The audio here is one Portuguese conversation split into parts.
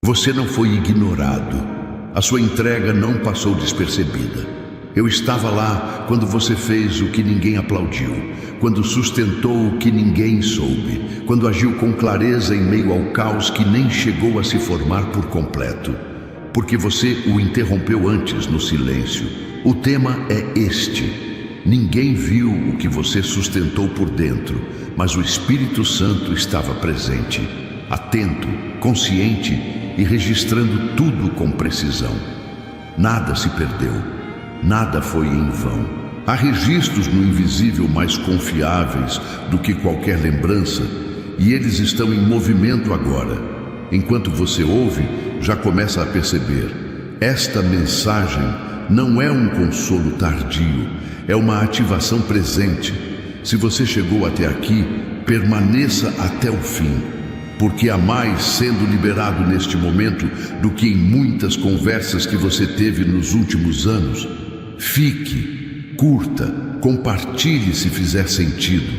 Você não foi ignorado. A sua entrega não passou despercebida. Eu estava lá quando você fez o que ninguém aplaudiu, quando sustentou o que ninguém soube, quando agiu com clareza em meio ao caos que nem chegou a se formar por completo. Porque você o interrompeu antes no silêncio. O tema é este. Ninguém viu o que você sustentou por dentro, mas o Espírito Santo estava presente, atento, consciente e registrando tudo com precisão. Nada se perdeu, nada foi em vão. Há registros no invisível mais confiáveis do que qualquer lembrança, e eles estão em movimento agora. Enquanto você ouve, já começa a perceber. Esta mensagem não é um consolo tardio, é uma ativação presente. Se você chegou até aqui, permaneça até o fim, porque há mais sendo liberado neste momento do que em muitas conversas que você teve nos últimos anos. Fique, curta, compartilhe se fizer sentido,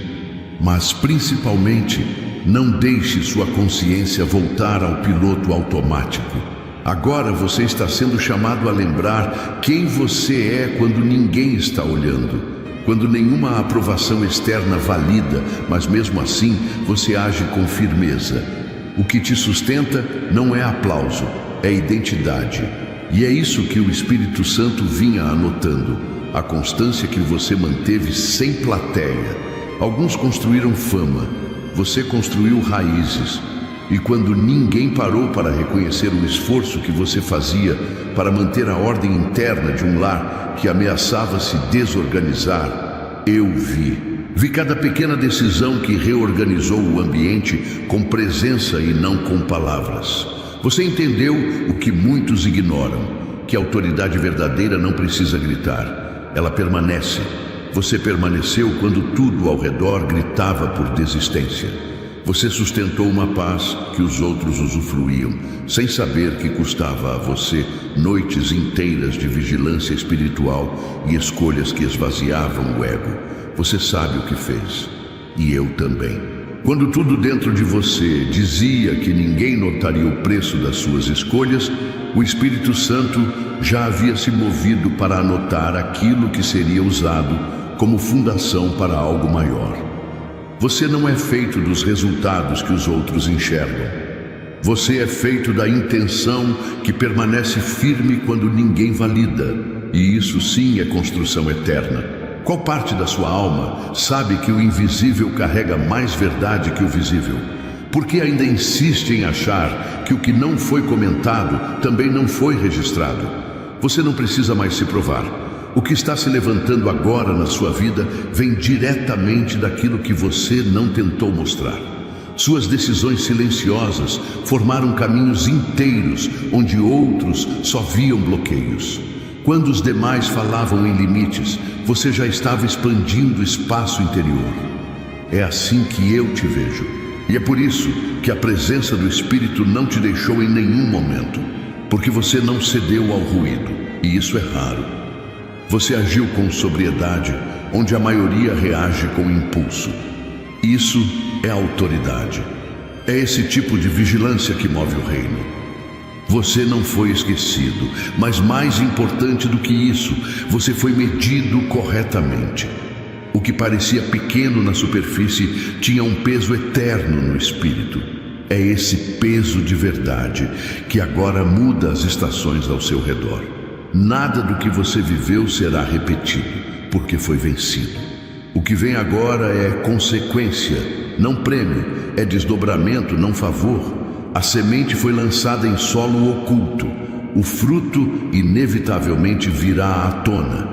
mas principalmente não deixe sua consciência voltar ao piloto automático. Agora você está sendo chamado a lembrar quem você é quando ninguém está olhando, quando nenhuma aprovação externa valida, mas mesmo assim você age com firmeza. O que te sustenta não é aplauso, é identidade. E é isso que o Espírito Santo vinha anotando, a constância que você manteve sem plateia. Alguns construíram fama, você construiu raízes. E quando ninguém parou para reconhecer o esforço que você fazia para manter a ordem interna de um lar que ameaçava se desorganizar, eu vi. Vi cada pequena decisão que reorganizou o ambiente com presença e não com palavras. Você entendeu o que muitos ignoram, que a autoridade verdadeira não precisa gritar, ela permanece. Você permaneceu quando tudo ao redor gritava por desistência. Você sustentou uma paz que os outros usufruíam, sem saber que custava a você noites inteiras de vigilância espiritual e escolhas que esvaziavam o ego. Você sabe o que fez, e eu também. Quando tudo dentro de você dizia que ninguém notaria o preço das suas escolhas, o Espírito Santo já havia se movido para anotar aquilo que seria usado como fundação para algo maior. Você não é feito dos resultados que os outros enxergam. Você é feito da intenção que permanece firme quando ninguém valida. E isso sim é construção eterna. Qual parte da sua alma sabe que o invisível carrega mais verdade que o visível? Por que ainda insiste em achar que o que não foi comentado também não foi registrado? Você não precisa mais se provar. O que está se levantando agora na sua vida vem diretamente daquilo que você não tentou mostrar. Suas decisões silenciosas formaram caminhos inteiros onde outros só viam bloqueios. Quando os demais falavam em limites, você já estava expandindo o espaço interior. É assim que eu te vejo. E é por isso que a presença do Espírito não te deixou em nenhum momento, porque você não cedeu ao ruído, e isso é raro. Você agiu com sobriedade, onde a maioria reage com impulso. Isso é autoridade. É esse tipo de vigilância que move o reino. Você não foi esquecido, mas mais importante do que isso, você foi medido corretamente. O que parecia pequeno na superfície tinha um peso eterno no espírito. É esse peso de verdade que agora muda as estações ao seu redor. Nada do que você viveu será repetido, porque foi vencido. O que vem agora é consequência, não prêmio, é desdobramento, não favor. A semente foi lançada em solo oculto. O fruto inevitavelmente virá à tona.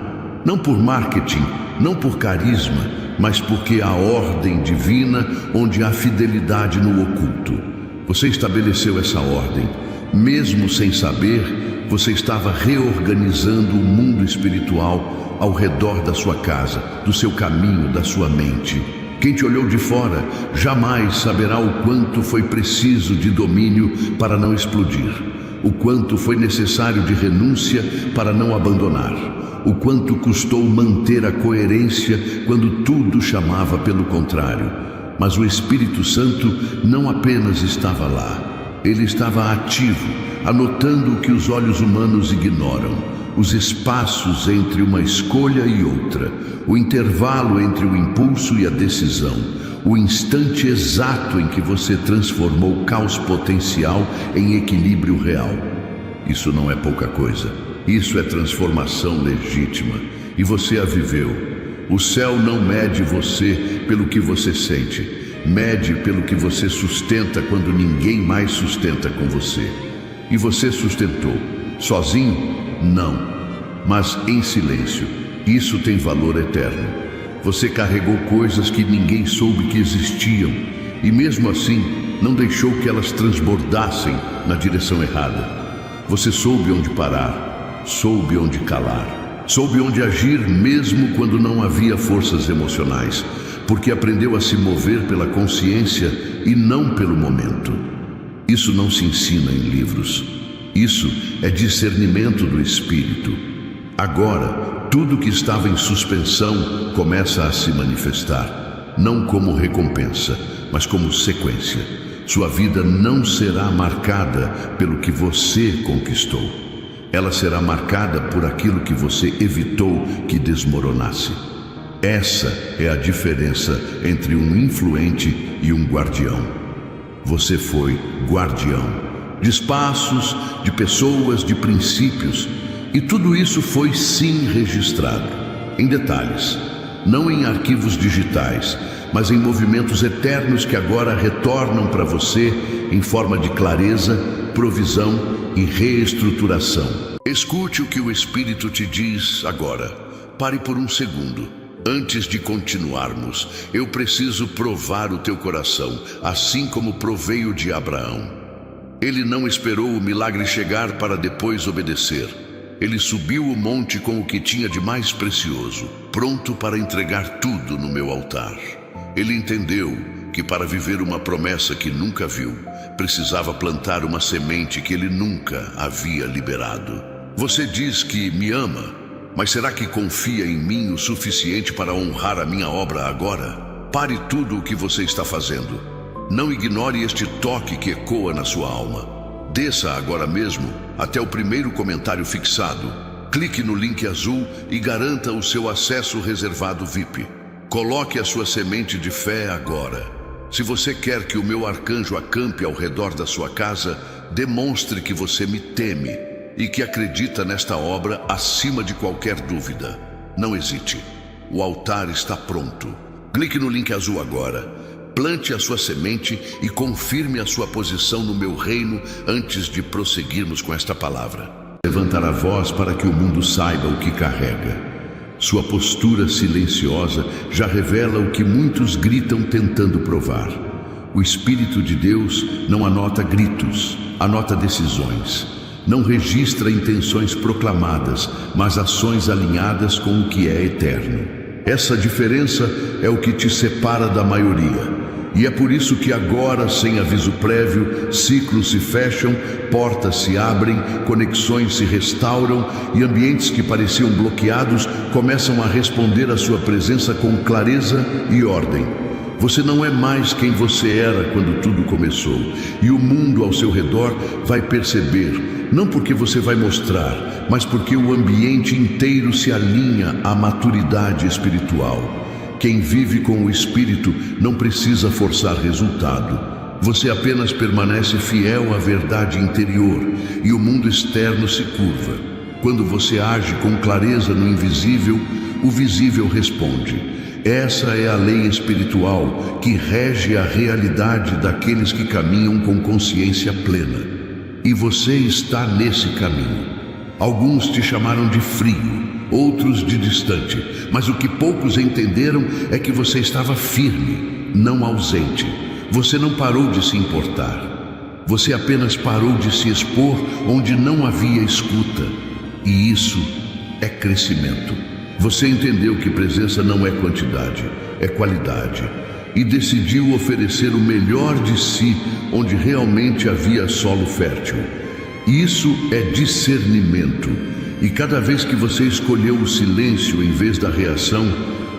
Não por marketing, não por carisma, mas porque há ordem divina onde há fidelidade no oculto. Você estabeleceu essa ordem. Mesmo sem saber, você estava reorganizando o mundo espiritual ao redor da sua casa, do seu caminho, da sua mente. Quem te olhou de fora jamais saberá o quanto foi preciso de domínio para não explodir, o quanto foi necessário de renúncia para não abandonar, o quanto custou manter a coerência quando tudo chamava pelo contrário. Mas o Espírito Santo não apenas estava lá, Ele estava ativo, anotando o que os olhos humanos ignoram, os espaços entre uma escolha e outra, o intervalo entre o impulso e a decisão, o instante exato em que você transformou o caos potencial em equilíbrio real. Isso não é pouca coisa. Isso é transformação legítima. E você a viveu. O céu não mede você pelo que você sente. Mede pelo que você sustenta quando ninguém mais sustenta com você. E você sustentou. Sozinho? Não. Mas em silêncio. Isso tem valor eterno. Você carregou coisas que ninguém soube que existiam. E mesmo assim, não deixou que elas transbordassem na direção errada. Você soube onde parar. Soube onde calar. Soube onde agir mesmo quando não havia forças emocionais. Porque aprendeu a se mover pela consciência e não pelo momento. Isso não se ensina em livros. Isso é discernimento do espírito. Agora, tudo que estava em suspensão começa a se manifestar, não como recompensa, mas como sequência. Sua vida não será marcada pelo que você conquistou. Ela será marcada por aquilo que você evitou que desmoronasse. Essa é a diferença entre um influente e um guardião. Você foi guardião de espaços, de pessoas, de princípios. E tudo isso foi sim registrado, em detalhes, não em arquivos digitais, mas em movimentos eternos que agora retornam para você em forma de clareza, provisão e reestruturação. Escute o que o Espírito te diz agora. Pare por um segundo. Antes de continuarmos, eu preciso provar o teu coração, assim como provei o de Abraão. Ele não esperou o milagre chegar para depois obedecer. Ele subiu o monte com o que tinha de mais precioso, pronto para entregar tudo no meu altar. Ele entendeu que para viver uma promessa que nunca viu, precisava plantar uma semente que ele nunca havia liberado. Você diz que me ama, mas será que confia em mim o suficiente para honrar a minha obra agora? Pare tudo o que você está fazendo. Não ignore este toque que ecoa na sua alma. Desça agora mesmo até o primeiro comentário fixado. Clique no link azul e garanta o seu acesso reservado VIP. Coloque a sua semente de fé agora. Se você quer que o meu arcanjo acampe ao redor da sua casa, demonstre que você me teme e que acredita nesta obra acima de qualquer dúvida. Não hesite. O altar está pronto. Clique no link azul agora. Plante a sua semente e confirme a sua posição no meu reino antes de prosseguirmos com esta palavra. Levantar a voz para que o mundo saiba o que carrega. Sua postura silenciosa já revela o que muitos gritam tentando provar. O Espírito de Deus não anota gritos, anota decisões. Não registra intenções proclamadas, mas ações alinhadas com o que é eterno. Essa diferença é o que te separa da maioria. E é por isso que agora, sem aviso prévio, ciclos se fecham, portas se abrem, conexões se restauram e ambientes que pareciam bloqueados começam a responder à sua presença com clareza e ordem. Você não é mais quem você era quando tudo começou, e o mundo ao seu redor vai perceber, não porque você vai mostrar, mas porque o ambiente inteiro se alinha à maturidade espiritual. Quem vive com o Espírito não precisa forçar resultado. Você apenas permanece fiel à verdade interior e o mundo externo se curva. Quando você age com clareza no invisível, o visível responde. Essa é a lei espiritual que rege a realidade daqueles que caminham com consciência plena. E você está nesse caminho. Alguns te chamaram de frio, outros de distante, mas o que poucos entenderam é que você estava firme, não ausente. Você não parou de se importar. Você apenas parou de se expor onde não havia escuta. E isso é crescimento. Você entendeu que presença não é quantidade, é qualidade. E decidiu oferecer o melhor de si onde realmente havia solo fértil. Isso é discernimento. E cada vez que você escolheu o silêncio em vez da reação,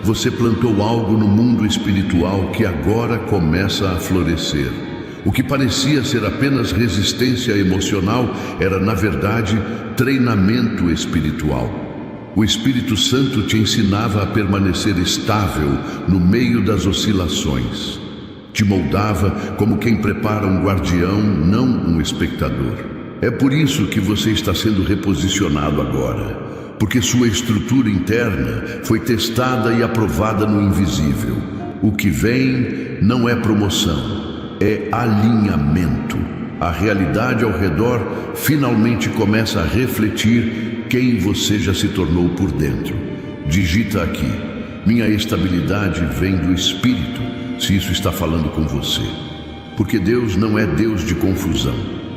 você plantou algo no mundo espiritual que agora começa a florescer. O que parecia ser apenas resistência emocional era, na verdade, treinamento espiritual. O Espírito Santo te ensinava a permanecer estável no meio das oscilações. Te moldava como quem prepara um guardião, não um espectador. É por isso que você está sendo reposicionado agora, porque sua estrutura interna foi testada e aprovada no invisível. O que vem não é promoção, é alinhamento. A realidade ao redor finalmente começa a refletir quem você já se tornou por dentro. Digita aqui: minha estabilidade vem do Espírito, se isso está falando com você. Porque Deus não é Deus de confusão,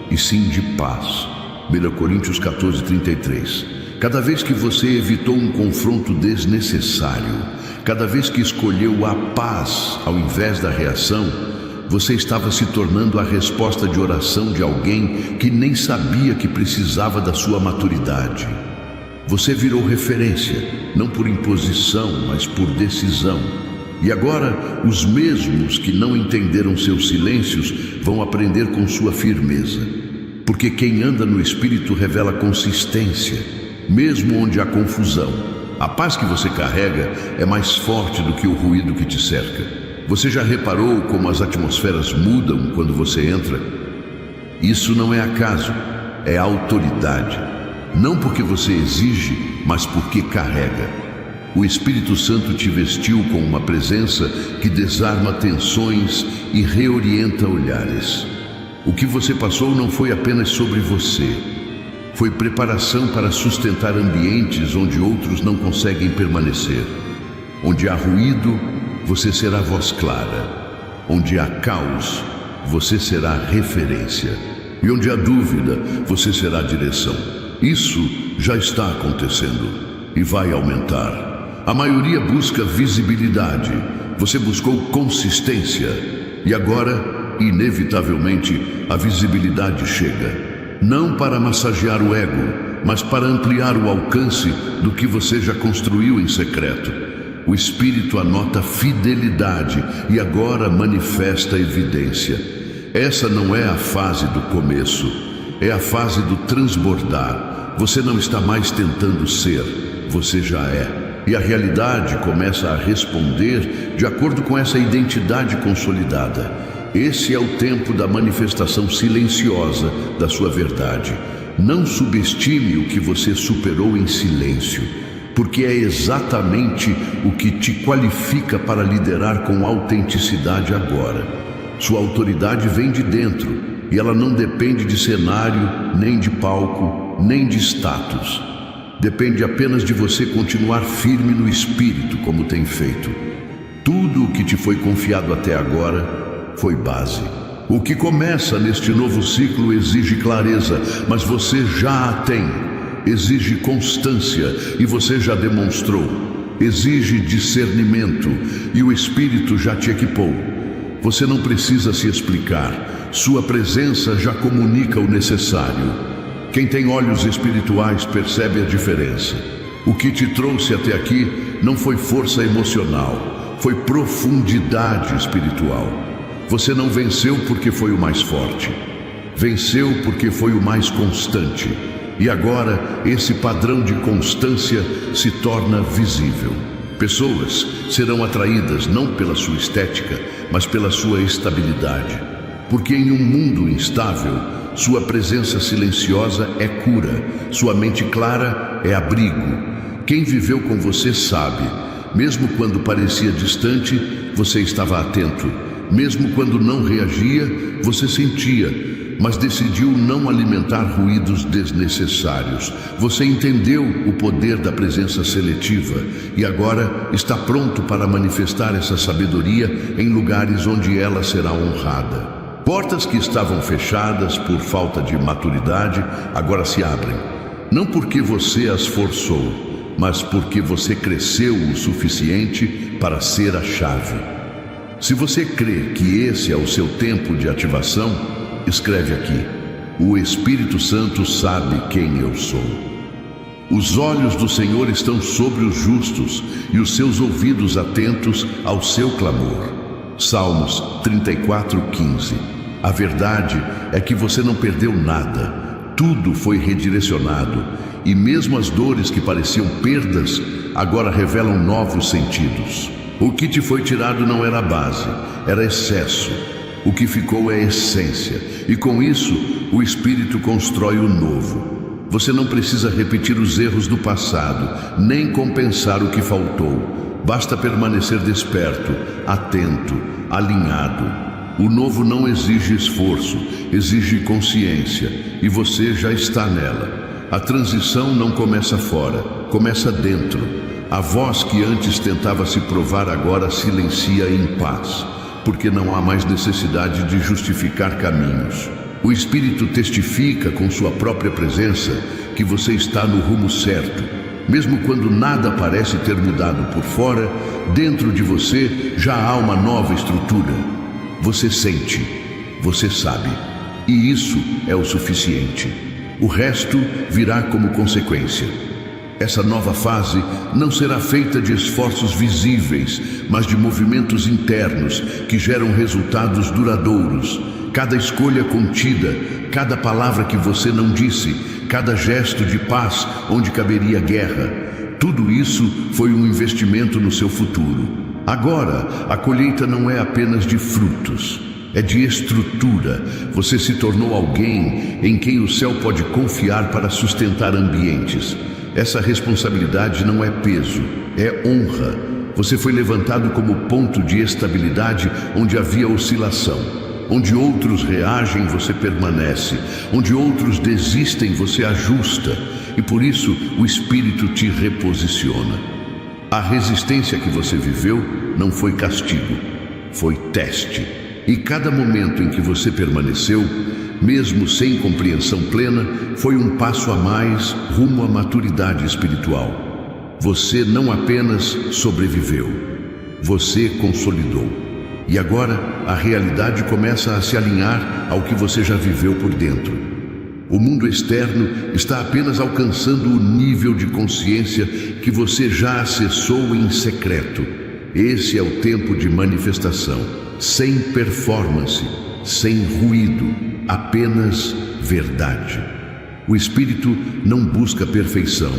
e sim de paz. 1 Coríntios 14:33. Cada vez que você evitou um confronto desnecessário, cada vez que escolheu a paz ao invés da reação, você estava se tornando a resposta de oração de alguém que nem sabia que precisava da sua maturidade. Você virou referência, não por imposição, mas por decisão. E agora, os mesmos que não entenderam seus silêncios vão aprender com sua firmeza. Porque quem anda no Espírito revela consistência, mesmo onde há confusão. A paz que você carrega é mais forte do que o ruído que te cerca. Você já reparou como as atmosferas mudam quando você entra? Isso não é acaso, é autoridade. Não porque você exige, mas porque carrega. O Espírito Santo te vestiu com uma presença que desarma tensões e reorienta olhares. O que você passou não foi apenas sobre você. Foi preparação para sustentar ambientes onde outros não conseguem permanecer. Onde há ruído, você será voz clara. Onde há caos, você será referência. E onde há dúvida, você será direção. Isso já está acontecendo e vai aumentar. A maioria busca visibilidade. Você buscou consistência. E agora, inevitavelmente, a visibilidade chega. Não para massagear o ego, mas para ampliar o alcance do que você já construiu em secreto. O Espírito anota fidelidade e agora manifesta evidência. Essa não é a fase do começo, é a fase do transbordar. Você não está mais tentando ser, você já é. E a realidade começa a responder de acordo com essa identidade consolidada. Esse é o tempo da manifestação silenciosa da sua verdade. Não subestime o que você superou em silêncio, porque é exatamente o que te qualifica para liderar com autenticidade agora. Sua autoridade vem de dentro, e ela não depende de cenário, nem de palco, nem de status. Depende apenas de você continuar firme no Espírito, como tem feito. Tudo o que te foi confiado até agora foi base. O que começa neste novo ciclo exige clareza, mas você já a tem. Exige constância, e você já demonstrou. Exige discernimento, e o Espírito já te equipou. Você não precisa se explicar. Sua presença já comunica o necessário. Quem tem olhos espirituais percebe a diferença. O que te trouxe até aqui não foi força emocional, foi profundidade espiritual. Você não venceu porque foi o mais forte. Venceu porque foi o mais constante. E agora, esse padrão de constância se torna visível. Pessoas serão atraídas não pela sua estética, mas pela sua estabilidade. Porque em um mundo instável, sua presença silenciosa é cura, sua mente clara é abrigo. Quem viveu com você sabe, mesmo quando parecia distante, você estava atento. Mesmo quando não reagia, você sentia, mas decidiu não alimentar ruídos desnecessários. Você entendeu o poder da presença seletiva e agora está pronto para manifestar essa sabedoria em lugares onde ela será honrada. Portas que estavam fechadas por falta de maturidade agora se abrem. Não porque você as forçou, mas porque você cresceu o suficiente para ser a chave. Se você crê que esse é o seu tempo de ativação, escreve aqui: o Espírito Santo sabe quem eu sou. Os olhos do Senhor estão sobre os justos e os seus ouvidos atentos ao seu clamor. Salmos 34:15. A verdade é que você não perdeu nada. Tudo foi redirecionado. E mesmo as dores que pareciam perdas, agora revelam novos sentidos. O que te foi tirado não era a base, era excesso. O que ficou é essência. E com isso, o Espírito constrói o novo. Você não precisa repetir os erros do passado, nem compensar o que faltou. Basta permanecer desperto, atento, alinhado. O novo não exige esforço, exige consciência, e você já está nela. A transição não começa fora, começa dentro. A voz que antes tentava se provar agora silencia em paz, porque não há mais necessidade de justificar caminhos. O Espírito testifica com sua própria presença que você está no rumo certo. Mesmo quando nada parece ter mudado por fora, dentro de você já há uma nova estrutura. Você sente, você sabe, e isso é o suficiente. O resto virá como consequência. Essa nova fase não será feita de esforços visíveis, mas de movimentos internos que geram resultados duradouros. Cada escolha contida, cada palavra que você não disse, cada gesto de paz onde caberia guerra, tudo isso foi um investimento no seu futuro. Agora, a colheita não é apenas de frutos, é de estrutura. Você se tornou alguém em quem o céu pode confiar para sustentar ambientes. Essa responsabilidade não é peso, é honra. Você foi levantado como ponto de estabilidade onde havia oscilação. Onde outros reagem, você permanece. Onde outros desistem, você ajusta. E por isso o Espírito te reposiciona. A resistência que você viveu não foi castigo, foi teste. E cada momento em que você permaneceu, mesmo sem compreensão plena, foi um passo a mais rumo à maturidade espiritual. Você não apenas sobreviveu, você consolidou. E agora a realidade começa a se alinhar ao que você já viveu por dentro. O mundo externo está apenas alcançando o nível de consciência que você já acessou em secreto. Esse é o tempo de manifestação, sem performance, sem ruído, apenas verdade. O Espírito não busca perfeição,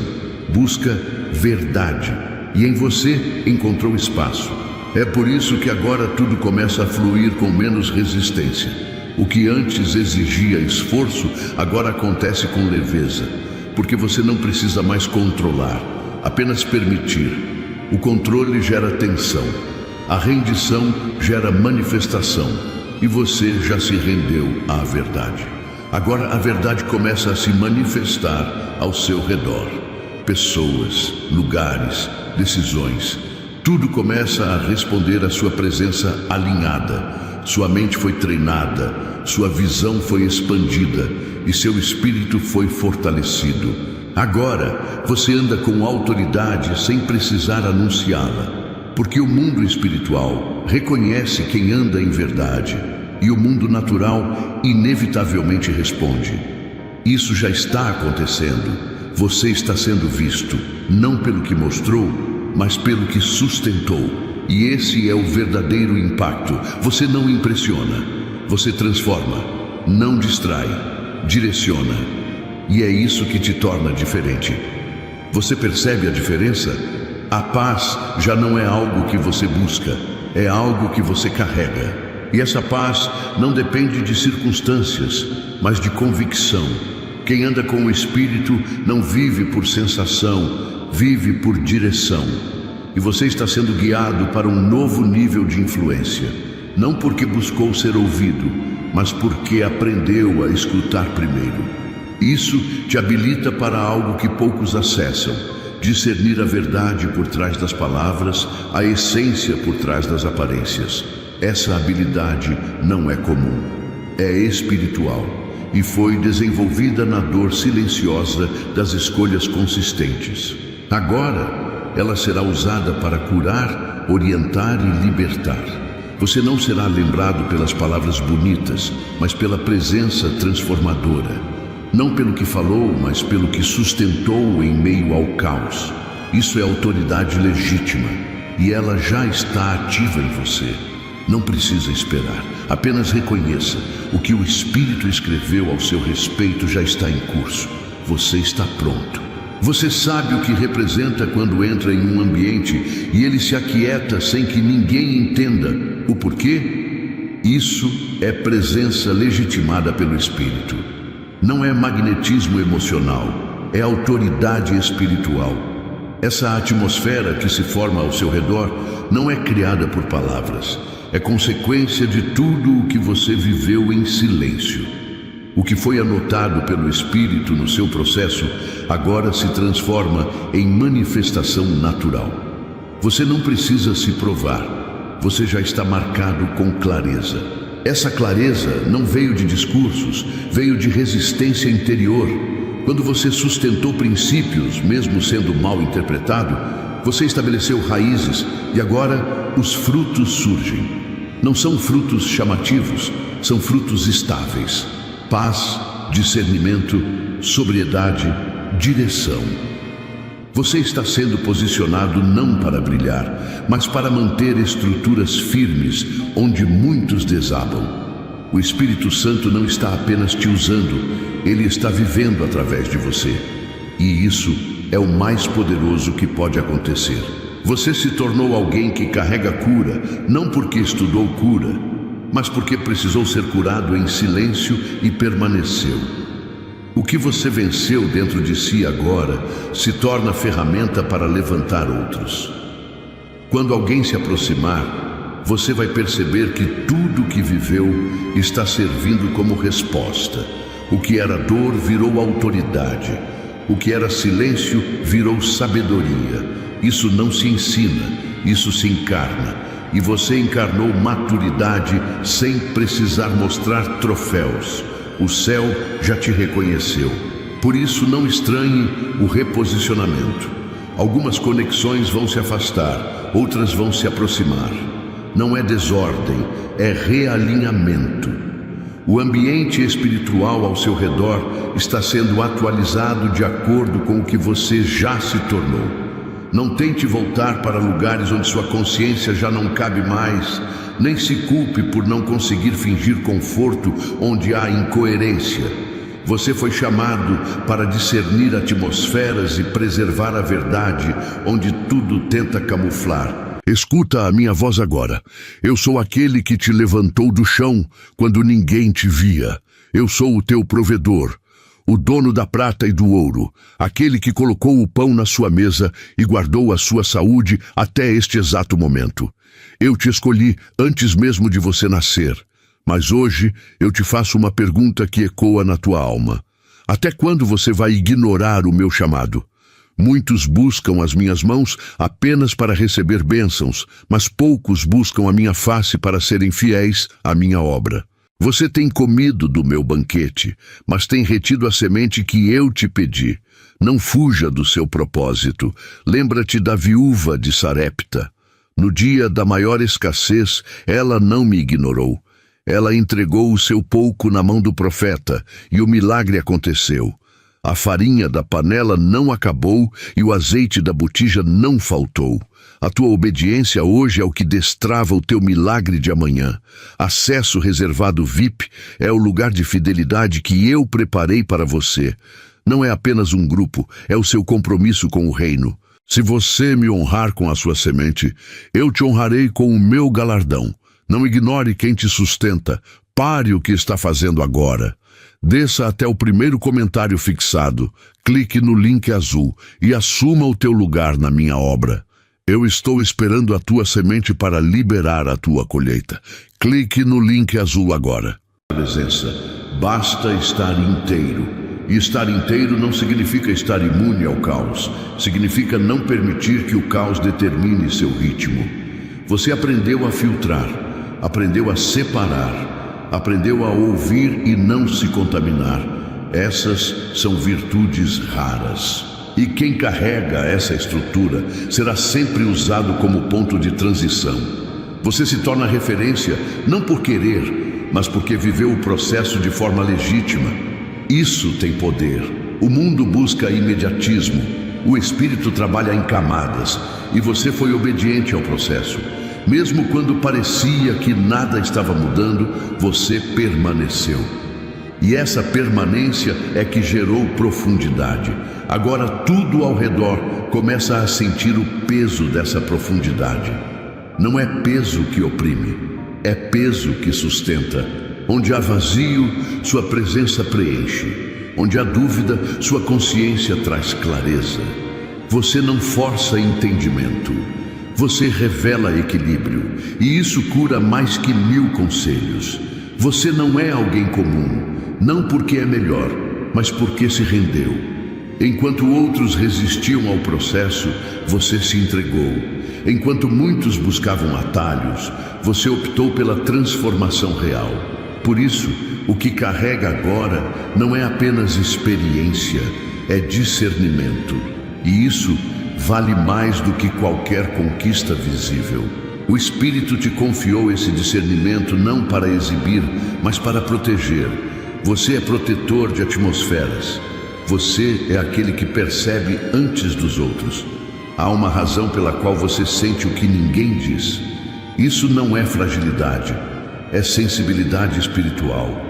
busca verdade. E em você encontrou espaço. É por isso que agora tudo começa a fluir com menos resistência. O que antes exigia esforço, agora acontece com leveza. Porque você não precisa mais controlar, apenas permitir. O controle gera tensão. A rendição gera manifestação. E você já se rendeu à verdade. Agora a verdade começa a se manifestar ao seu redor. Pessoas, lugares, decisões. Tudo começa a responder à sua presença alinhada. Sua mente foi treinada, sua visão foi expandida e seu espírito foi fortalecido. Agora você anda com autoridade sem precisar anunciá-la. Porque o mundo espiritual reconhece quem anda em verdade e o mundo natural inevitavelmente responde. Isso já está acontecendo. Você está sendo visto, não pelo que mostrou, mas pelo que sustentou. E esse é o verdadeiro impacto. Você não impressiona, você transforma, não distrai, direciona. E é isso que te torna diferente. Você percebe a diferença? A paz já não é algo que você busca, é algo que você carrega. E essa paz não depende de circunstâncias, mas de convicção. Quem anda com o Espírito não vive por sensação, vive por direção. E você está sendo guiado para um novo nível de influência. Não porque buscou ser ouvido, mas porque aprendeu a escutar primeiro. Isso te habilita para algo que poucos acessam. Discernir a verdade por trás das palavras, a essência por trás das aparências. Essa habilidade não é comum, é espiritual e foi desenvolvida na dor silenciosa das escolhas consistentes. Agora, ela será usada para curar, orientar e libertar. Você não será lembrado pelas palavras bonitas, mas pela presença transformadora. Não pelo que falou, mas pelo que sustentou em meio ao caos. Isso é autoridade legítima e ela já está ativa em você. Não precisa esperar, Apenas reconheça: o que o Espírito escreveu ao seu respeito já está em curso. Você está pronto. Você sabe o que representa quando entra em um ambiente e ele se aquieta sem que ninguém entenda o porquê? Isso é presença legitimada pelo Espírito. Não é magnetismo emocional, é autoridade espiritual. Essa atmosfera que se forma ao seu redor não é criada por palavras, é consequência de tudo o que você viveu em silêncio. O que foi anotado pelo Espírito no seu processo agora se transforma em manifestação natural. Você não precisa se provar, você já está marcado com clareza. Essa clareza não veio de discursos, veio de resistência interior. Quando você sustentou princípios, mesmo sendo mal interpretado, você estabeleceu raízes e agora os frutos surgem. Não são frutos chamativos, são frutos estáveis. Paz, discernimento, sobriedade, direção. Você está sendo posicionado não para brilhar, mas para manter estruturas firmes onde muitos desabam. O Espírito Santo não está apenas te usando, ele está vivendo através de você. E isso é o mais poderoso que pode acontecer. Você se tornou alguém que carrega cura, não porque estudou cura, mas porque precisou ser curado em silêncio e permaneceu. O que você venceu dentro de si agora se torna ferramenta para levantar outros. Quando alguém se aproximar, você vai perceber que tudo o que viveu está servindo como resposta. O que era dor virou autoridade. O que era silêncio virou sabedoria. Isso não se ensina, isso se encarna. E você encarnou maturidade sem precisar mostrar troféus. O céu já te reconheceu. Por isso, não estranhe o reposicionamento. Algumas conexões vão se afastar, outras vão se aproximar. Não é desordem, é realinhamento. O ambiente espiritual ao seu redor está sendo atualizado de acordo com o que você já se tornou. Não tente voltar para lugares onde sua consciência já não cabe mais, nem se culpe por não conseguir fingir conforto onde há incoerência. Você foi chamado para discernir atmosferas e preservar a verdade onde tudo tenta camuflar. Escuta a minha voz agora. Eu sou aquele que te levantou do chão quando ninguém te via. Eu sou o teu provedor, o dono da prata e do ouro, aquele que colocou o pão na sua mesa e guardou a sua saúde até este exato momento. Eu te escolhi antes mesmo de você nascer, mas hoje eu te faço uma pergunta que ecoa na tua alma. Até quando você vai ignorar o meu chamado? Muitos buscam as minhas mãos apenas para receber bênçãos, mas poucos buscam a minha face para serem fiéis à minha obra. Você tem comido do meu banquete, mas tem retido a semente que eu te pedi. Não fuja do seu propósito. Lembra-te da viúva de Sarepta. No dia da maior escassez, ela não me ignorou. Ela entregou o seu pouco na mão do profeta, e o milagre aconteceu. A farinha da panela não acabou e o azeite da botija não faltou. A tua obediência hoje é o que destrava o teu milagre de amanhã. Acesso reservado VIP é o lugar de fidelidade que eu preparei para você. Não é apenas um grupo, é o seu compromisso com o reino. Se você me honrar com a sua semente, eu te honrarei com o meu galardão. Não ignore quem te sustenta. Pare o que está fazendo agora. Desça até o primeiro comentário fixado, clique no link azul e assuma o teu lugar na minha obra. Eu estou esperando a tua semente para liberar a tua colheita. Clique no link azul agora. Presença. Basta estar inteiro. E estar inteiro não significa estar imune ao caos. Significa não permitir que o caos determine seu ritmo. Você aprendeu a filtrar, aprendeu a separar, aprendeu a ouvir e não se contaminar. Essas são virtudes raras. E quem carrega essa estrutura será sempre usado como ponto de transição. Você se torna referência não por querer, mas porque viveu o processo de forma legítima. Isso tem poder. O mundo busca imediatismo. O espírito trabalha em camadas e você foi obediente ao processo. Mesmo quando parecia que nada estava mudando, você permaneceu. E essa permanência é que gerou profundidade. Agora tudo ao redor começa a sentir o peso dessa profundidade. Não é peso que oprime, é peso que sustenta. Onde há vazio, sua presença preenche. Onde há dúvida, sua consciência traz clareza. Você não força entendimento. Você revela equilíbrio. E isso cura mais que 1000 conselhos. Você não é alguém comum, não porque é melhor, mas porque se rendeu. Enquanto outros resistiam ao processo, você se entregou. Enquanto muitos buscavam atalhos, você optou pela transformação real. Por isso, o que carrega agora não é apenas experiência, é discernimento. E isso vale mais do que qualquer conquista visível. O Espírito te confiou esse discernimento não para exibir, mas para proteger. Você é protetor de atmosferas. Você é aquele que percebe antes dos outros. Há uma razão pela qual você sente o que ninguém diz. Isso não é fragilidade, é sensibilidade espiritual.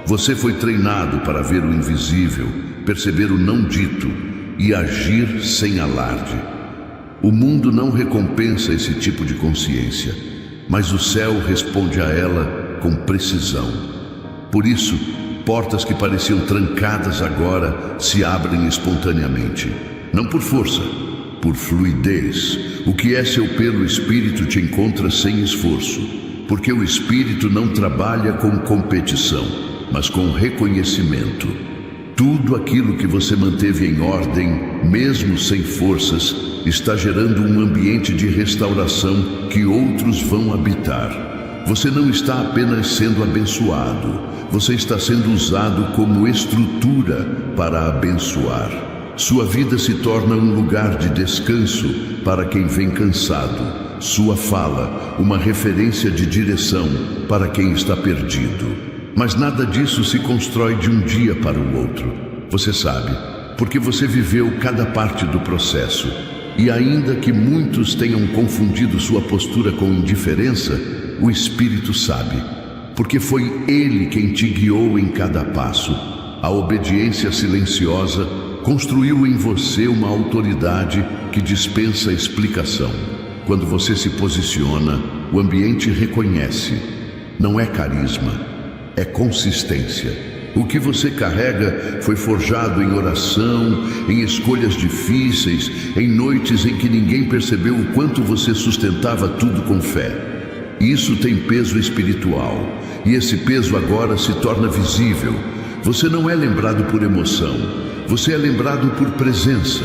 Você foi treinado para ver o invisível, perceber o não dito e agir sem alarde. O mundo não recompensa esse tipo de consciência, mas o céu responde a ela com precisão. Por isso, portas que pareciam trancadas agora se abrem espontaneamente. Não por força, por fluidez. O que é seu pelo Espírito te encontra sem esforço, porque o Espírito não trabalha com competição, mas com reconhecimento. Tudo aquilo que você manteve em ordem, mesmo sem forças, está gerando um ambiente de restauração que outros vão habitar. Você não está apenas sendo abençoado, você está sendo usado como estrutura para abençoar. Sua vida se torna um lugar de descanso para quem vem cansado. Sua fala, uma referência de direção para quem está perdido. Mas nada disso se constrói de um dia para o outro. Você sabe, porque você viveu cada parte do processo. E ainda que muitos tenham confundido sua postura com indiferença, o Espírito sabe, porque foi Ele quem te guiou em cada passo. A obediência silenciosa construiu em você uma autoridade que dispensa explicação. Quando você se posiciona, o ambiente reconhece. Não é carisma, é consistência. O que você carrega foi forjado em oração, em escolhas difíceis, em noites em que ninguém percebeu o quanto você sustentava tudo com fé. Isso tem peso espiritual, e esse peso agora se torna visível. Você não é lembrado por emoção, você é lembrado por presença.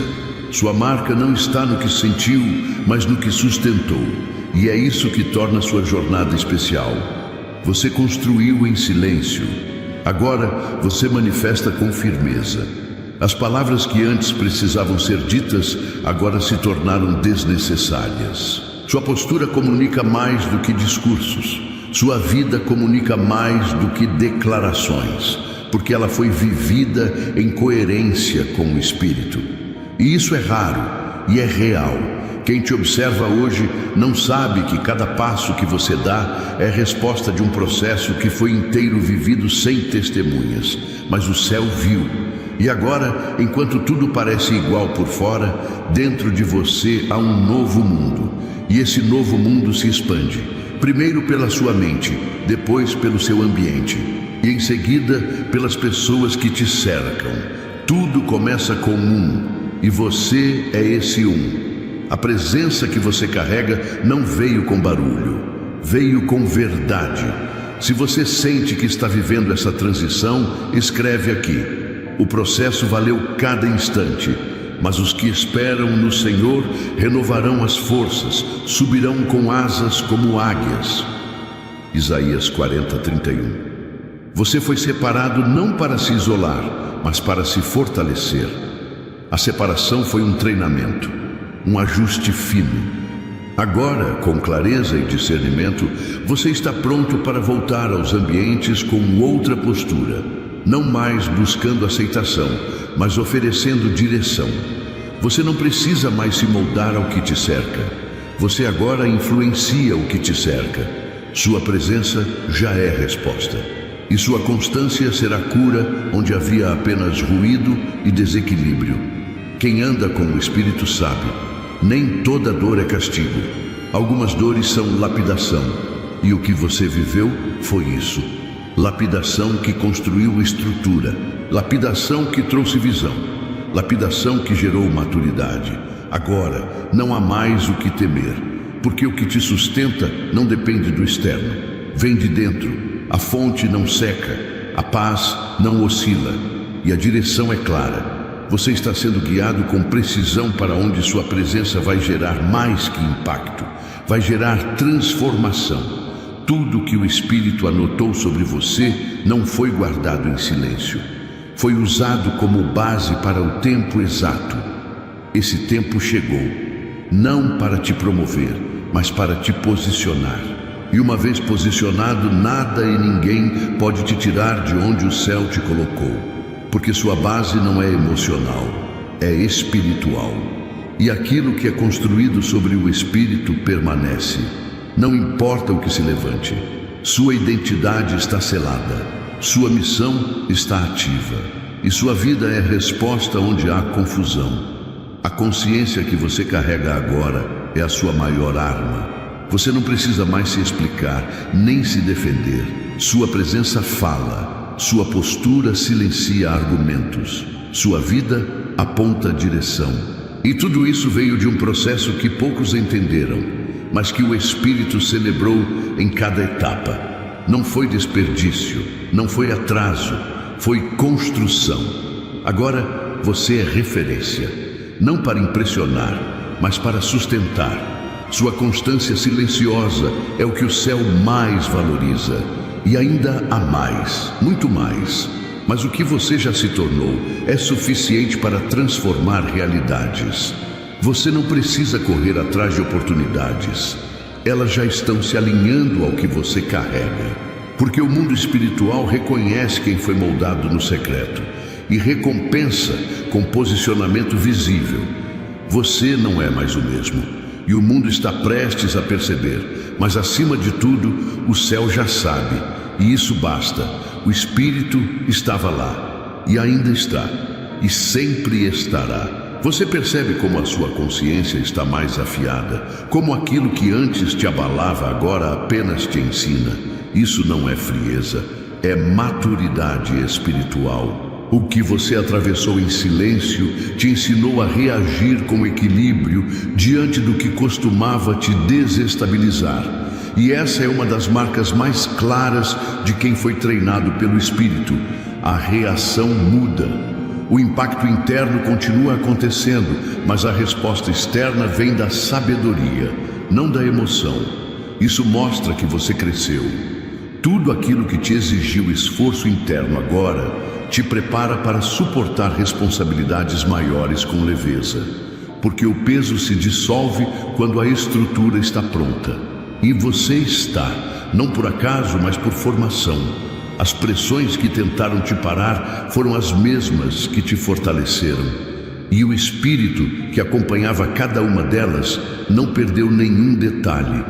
Sua marca não está no que sentiu, mas no que sustentou, e é isso que torna sua jornada especial. Você construiu em silêncio. Agora você manifesta com firmeza. As palavras que antes precisavam ser ditas, agora se tornaram desnecessárias. Sua postura comunica mais do que discursos. Sua vida comunica mais do que declarações, porque ela foi vivida em coerência com o Espírito. E isso é raro e é real. Quem te observa hoje não sabe que cada passo que você dá é resposta de um processo que foi inteiro vivido sem testemunhas. Mas o céu viu. E agora, enquanto tudo parece igual por fora, dentro de você há um novo mundo. E esse novo mundo se expande, primeiro pela sua mente, depois pelo seu ambiente, e em seguida pelas pessoas que te cercam. Tudo começa com um, e você é esse um. A presença que você carrega não veio com barulho, veio com verdade. Se você sente que está vivendo essa transição, escreve aqui. O processo valeu cada instante, mas os que esperam no Senhor renovarão as forças, subirão com asas como águias. Isaías 40:31. Você foi separado não para se isolar, mas para se fortalecer. A separação foi um treinamento, um ajuste fino. Agora, com clareza e discernimento, você está pronto para voltar aos ambientes com outra postura, não mais buscando aceitação, mas oferecendo direção. Você não precisa mais se moldar ao que te cerca. Você agora influencia o que te cerca. Sua presença já é resposta. E sua constância será cura onde havia apenas ruído e desequilíbrio. Quem anda com o Espírito sabe, nem toda dor é castigo. Algumas dores são lapidação. E o que você viveu foi isso. Lapidação que construiu estrutura. Lapidação que trouxe visão. Lapidação que gerou maturidade. Agora, não há mais o que temer, porque o que te sustenta não depende do externo. Vem de dentro. A fonte não seca, a paz não oscila e a direção é clara. Você está sendo guiado com precisão para onde sua presença vai gerar mais que impacto, vai gerar transformação. Tudo que o Espírito anotou sobre você não foi guardado em silêncio. Foi usado como base para o tempo exato. Esse tempo chegou, não para te promover, mas para te posicionar. E uma vez posicionado, nada e ninguém pode te tirar de onde o céu te colocou. Porque sua base não é emocional, é espiritual. E aquilo que é construído sobre o Espírito permanece. Não importa o que se levante. Sua identidade está selada. Sua missão está ativa. E sua vida é resposta onde há confusão. A consciência que você carrega agora é a sua maior arma. Você não precisa mais se explicar, nem se defender. Sua presença fala, sua postura silencia argumentos, sua vida aponta direção. E tudo isso veio de um processo que poucos entenderam, mas que o Espírito celebrou em cada etapa. Não foi desperdício, não foi atraso, foi construção. Agora você é referência, não para impressionar, mas para sustentar. Sua constância silenciosa é o que o céu mais valoriza. E ainda há mais, muito mais. Mas o que você já se tornou é suficiente para transformar realidades. Você não precisa correr atrás de oportunidades. Elas já estão se alinhando ao que você carrega. Porque o mundo espiritual reconhece quem foi moldado no secreto e recompensa com posicionamento visível. Você não é mais o mesmo. E o mundo está prestes a perceber, mas acima de tudo, o céu já sabe, e isso basta. O Espírito estava lá, e ainda está, e sempre estará. Você percebe como a sua consciência está mais afiada, como aquilo que antes te abalava agora apenas te ensina. Isso não é frieza, é maturidade espiritual. O que você atravessou em silêncio te ensinou a reagir com equilíbrio diante do que costumava te desestabilizar. E essa é uma das marcas mais claras de quem foi treinado pelo Espírito. A reação muda. O impacto interno continua acontecendo, mas a resposta externa vem da sabedoria, não da emoção. Isso mostra que você cresceu. Tudo aquilo que te exigiu esforço interno agora te prepara para suportar responsabilidades maiores com leveza, porque o peso se dissolve quando a estrutura está pronta. E você está, não por acaso, mas por formação. As pressões que tentaram te parar foram as mesmas que te fortaleceram. E o Espírito que acompanhava cada uma delas não perdeu nenhum detalhe.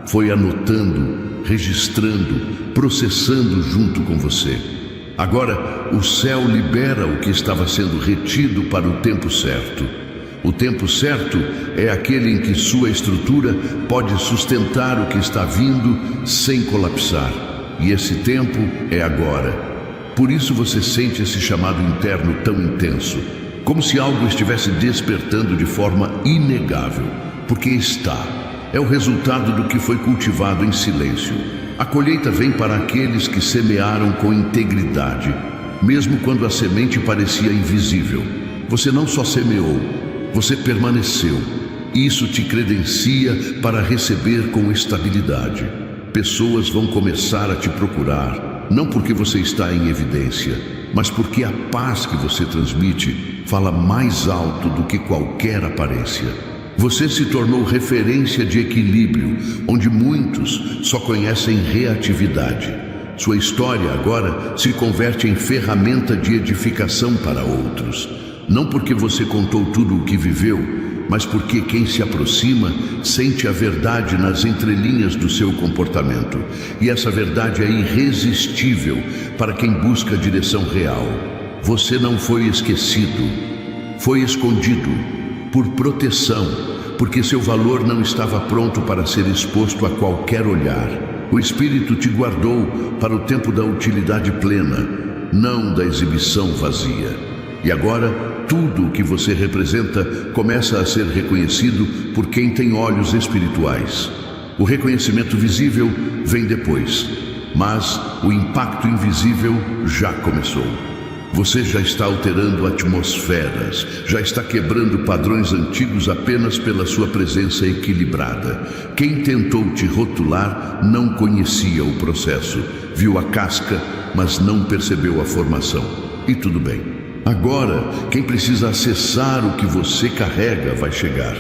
Foi anotando, registrando, processando junto com você. Agora, o céu libera o que estava sendo retido para o tempo certo. O tempo certo é aquele em que sua estrutura pode sustentar o que está vindo sem colapsar. E esse tempo é agora. Por isso você sente esse chamado interno tão intenso, como se algo estivesse despertando de forma inegável, porque está. É o resultado do que foi cultivado em silêncio. A colheita vem para aqueles que semearam com integridade, mesmo quando a semente parecia invisível. Você não só semeou, você permaneceu. Isso te credencia para receber com estabilidade. Pessoas vão começar a te procurar, não porque você está em evidência, mas porque a paz que você transmite fala mais alto do que qualquer aparência. Você se tornou referência de equilíbrio, onde muitos só conhecem reatividade. Sua história agora se converte em ferramenta de edificação para outros. Não porque você contou tudo o que viveu, mas porque quem se aproxima sente a verdade nas entrelinhas do seu comportamento. E essa verdade é irresistível para quem busca a direção real. Você não foi esquecido, foi escondido por proteção, porque seu valor não estava pronto para ser exposto a qualquer olhar. O Espírito te guardou para o tempo da utilidade plena, não da exibição vazia. E agora, tudo o que você representa começa a ser reconhecido por quem tem olhos espirituais. O reconhecimento visível vem depois, mas o impacto invisível já começou. Você já está alterando atmosferas, já está quebrando padrões antigos apenas pela sua presença equilibrada. Quem tentou te rotular não conhecia o processo, viu a casca, mas não percebeu a formação. E tudo bem. Agora, quem precisa acessar o que você carrega vai chegar.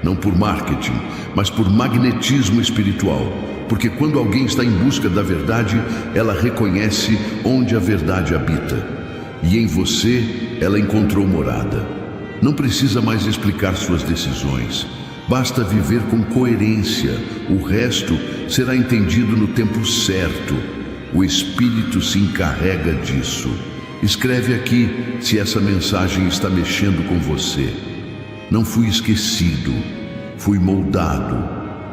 Não por marketing, mas por magnetismo espiritual. Porque quando alguém está em busca da verdade, ela reconhece onde a verdade habita. E em você, ela encontrou morada. Não precisa mais explicar suas decisões. Basta viver com coerência. O resto será entendido no tempo certo. O Espírito se encarrega disso. Escreve aqui se essa mensagem está mexendo com você. Não fui esquecido, fui moldado.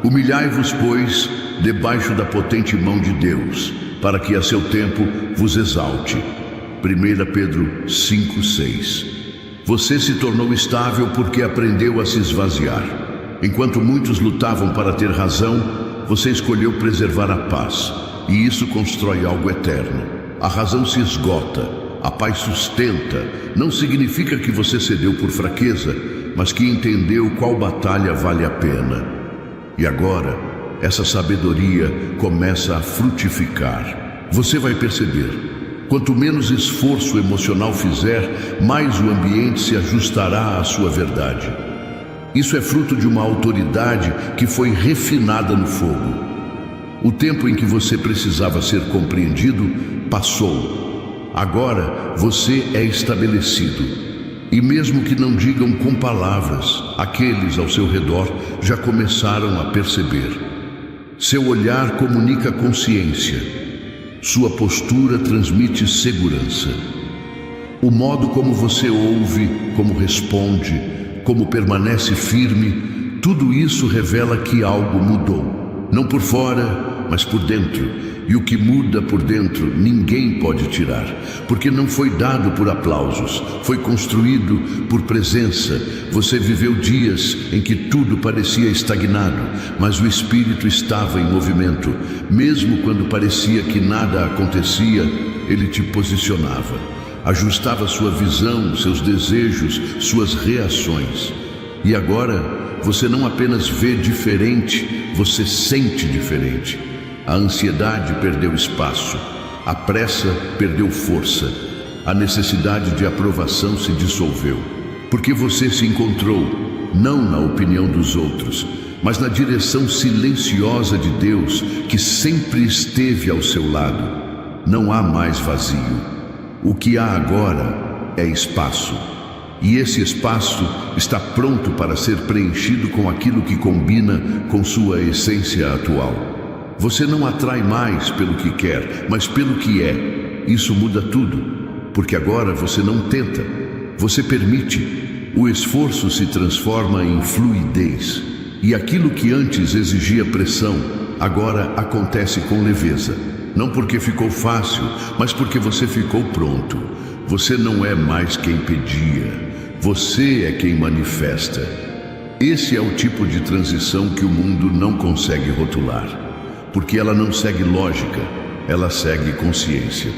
Humilhai-vos, pois, debaixo da potente mão de Deus, para que a seu tempo vos exalte. 1 Pedro 5:6. Você se tornou estável porque aprendeu a se esvaziar. Enquanto muitos lutavam para ter razão, você escolheu preservar a paz, e isso constrói algo eterno. A razão se esgota, a paz sustenta. Não significa que você cedeu por fraqueza, mas que entendeu qual batalha vale a pena. E agora, essa sabedoria começa a frutificar. Você vai perceber. Quanto menos esforço emocional fizer, mais o ambiente se ajustará à sua verdade. Isso é fruto de uma autoridade que foi refinada no fogo. O tempo em que você precisava ser compreendido passou. Agora você é estabelecido. E mesmo que não digam com palavras, aqueles ao seu redor já começaram a perceber. Seu olhar comunica consciência. Sua postura transmite segurança. O modo como você ouve, como responde, como permanece firme, tudo isso revela que algo mudou. Não por fora, mas por dentro. E o que muda por dentro, ninguém pode tirar, porque não foi dado por aplausos, foi construído por presença. Você viveu dias em que tudo parecia estagnado, mas o Espírito estava em movimento. Mesmo quando parecia que nada acontecia, ele te posicionava, ajustava sua visão, seus desejos, suas reações. E agora, você não apenas vê diferente, você sente diferente. A ansiedade perdeu espaço, a pressa perdeu força, a necessidade de aprovação se dissolveu, porque você se encontrou, não na opinião dos outros, mas na direção silenciosa de Deus, que sempre esteve ao seu lado. Não há mais vazio. O que há agora é espaço, e esse espaço está pronto para ser preenchido com aquilo que combina com sua essência atual. Você não atrai mais pelo que quer, mas pelo que é. Isso muda tudo, porque agora você não tenta, você permite. O esforço se transforma em fluidez, e aquilo que antes exigia pressão, agora acontece com leveza. Não porque ficou fácil, mas porque você ficou pronto. Você não é mais quem pedia, você é quem manifesta. Esse é o tipo de transição que o mundo não consegue rotular. Porque ela não segue lógica, ela segue consciência.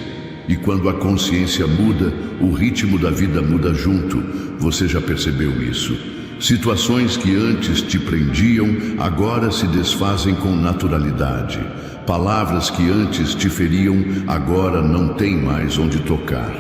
E quando a consciência muda, o ritmo da vida muda junto. Você já percebeu isso? Situações que antes te prendiam, agora se desfazem com naturalidade. Palavras que antes te feriam, agora não tem mais onde tocar.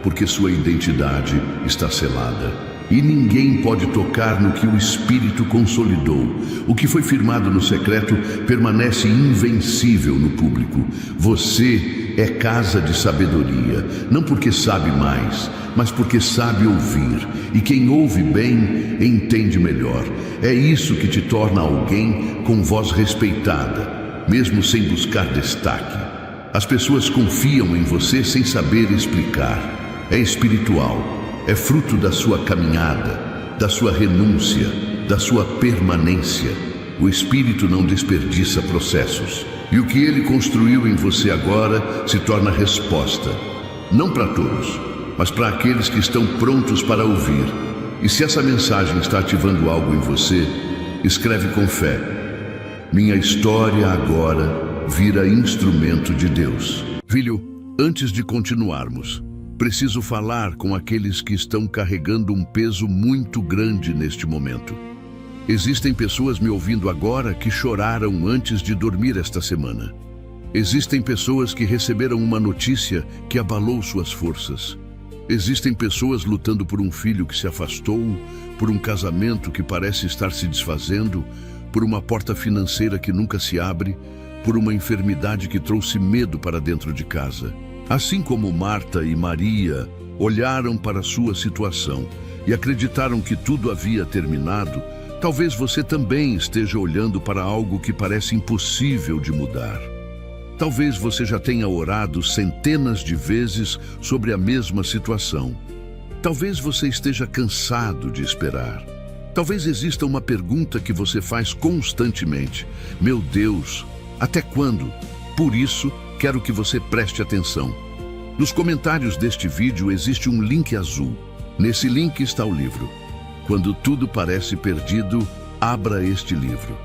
Porque sua identidade está selada. E ninguém pode tocar no que o Espírito consolidou. O que foi firmado no secreto permanece invencível no público. Você é casa de sabedoria, não porque sabe mais, mas porque sabe ouvir. E quem ouve bem, entende melhor. É isso que te torna alguém com voz respeitada, mesmo sem buscar destaque. As pessoas confiam em você sem saber explicar. É espiritual, é fruto da sua caminhada, da sua renúncia, da sua permanência. O Espírito não desperdiça processos. E o que ele construiu em você agora se torna resposta. Não para todos, mas para aqueles que estão prontos para ouvir. E se essa mensagem está ativando algo em você, escreve com fé: minha história agora vira instrumento de Deus. Filho, antes de continuarmos, preciso falar com aqueles que estão carregando um peso muito grande neste momento. Existem pessoas me ouvindo agora que choraram antes de dormir esta semana. Existem pessoas que receberam uma notícia que abalou suas forças. Existem pessoas lutando por um filho que se afastou, por um casamento que parece estar se desfazendo, por uma porta financeira que nunca se abre, por uma enfermidade que trouxe medo para dentro de casa. Assim como Marta e Maria olharam para sua situação e acreditaram que tudo havia terminado, talvez você também esteja olhando para algo que parece impossível de mudar. Talvez você já tenha orado centenas de vezes sobre a mesma situação. Talvez você esteja cansado de esperar. Talvez exista uma pergunta que você faz constantemente: meu Deus, até quando? Por isso, quero que você preste atenção. Nos comentários deste vídeo existe um link azul. Nesse link está o livro. Quando tudo parece perdido, abra este livro.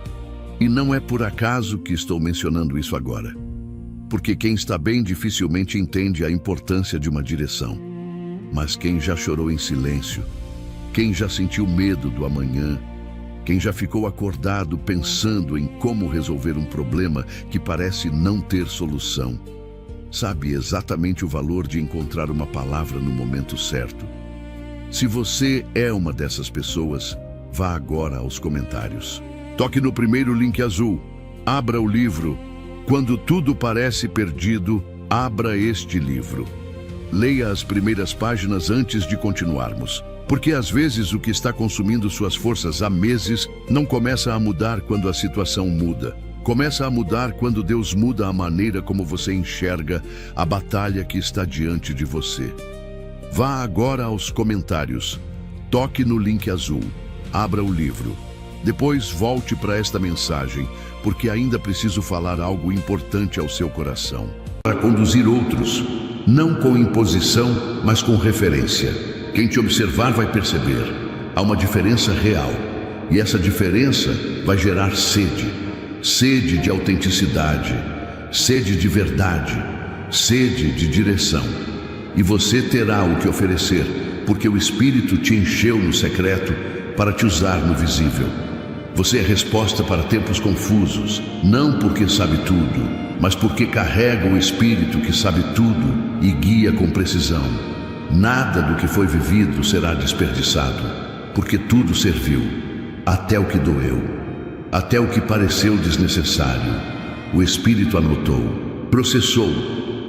E não é por acaso que estou mencionando isso agora. Porque quem está bem dificilmente entende a importância de uma direção. Mas quem já chorou em silêncio, quem já sentiu medo do amanhã, quem já ficou acordado pensando em como resolver um problema que parece não ter solução, sabe exatamente o valor de encontrar uma palavra no momento certo. Se você é uma dessas pessoas, vá agora aos comentários. Toque no primeiro link azul. Abra o livro. Quando tudo parece perdido, abra este livro. Leia as primeiras páginas antes de continuarmos. Porque às vezes o que está consumindo suas forças há meses não começa a mudar quando a situação muda. Começa a mudar quando Deus muda a maneira como você enxerga a batalha que está diante de você. Vá agora aos comentários, toque no link azul, abra o livro. Depois volte para esta mensagem, porque ainda preciso falar algo importante ao seu coração. Para conduzir outros, não com imposição, mas com referência. Quem te observar vai perceber. Há uma diferença real, e essa diferença vai gerar sede. Sede de autenticidade, sede de verdade, sede de direção. E você terá o que oferecer, porque o Espírito te encheu no secreto para te usar no visível. Você é resposta para tempos confusos, não porque sabe tudo, mas porque carrega o Espírito que sabe tudo e guia com precisão. Nada do que foi vivido será desperdiçado, porque tudo serviu, até o que doeu, até o que pareceu desnecessário. O Espírito anotou, processou,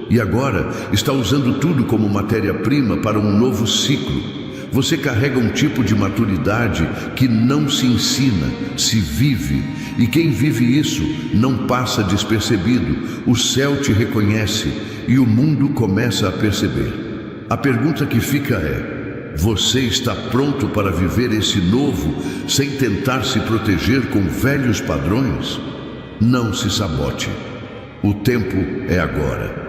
e agora está usando tudo como matéria-prima para um novo ciclo. Você carrega um tipo de maturidade que não se ensina, se vive. E quem vive isso não passa despercebido. O céu te reconhece e o mundo começa a perceber. A pergunta que fica é: você está pronto para viver esse novo sem tentar se proteger com velhos padrões? Não se sabote. O tempo é agora.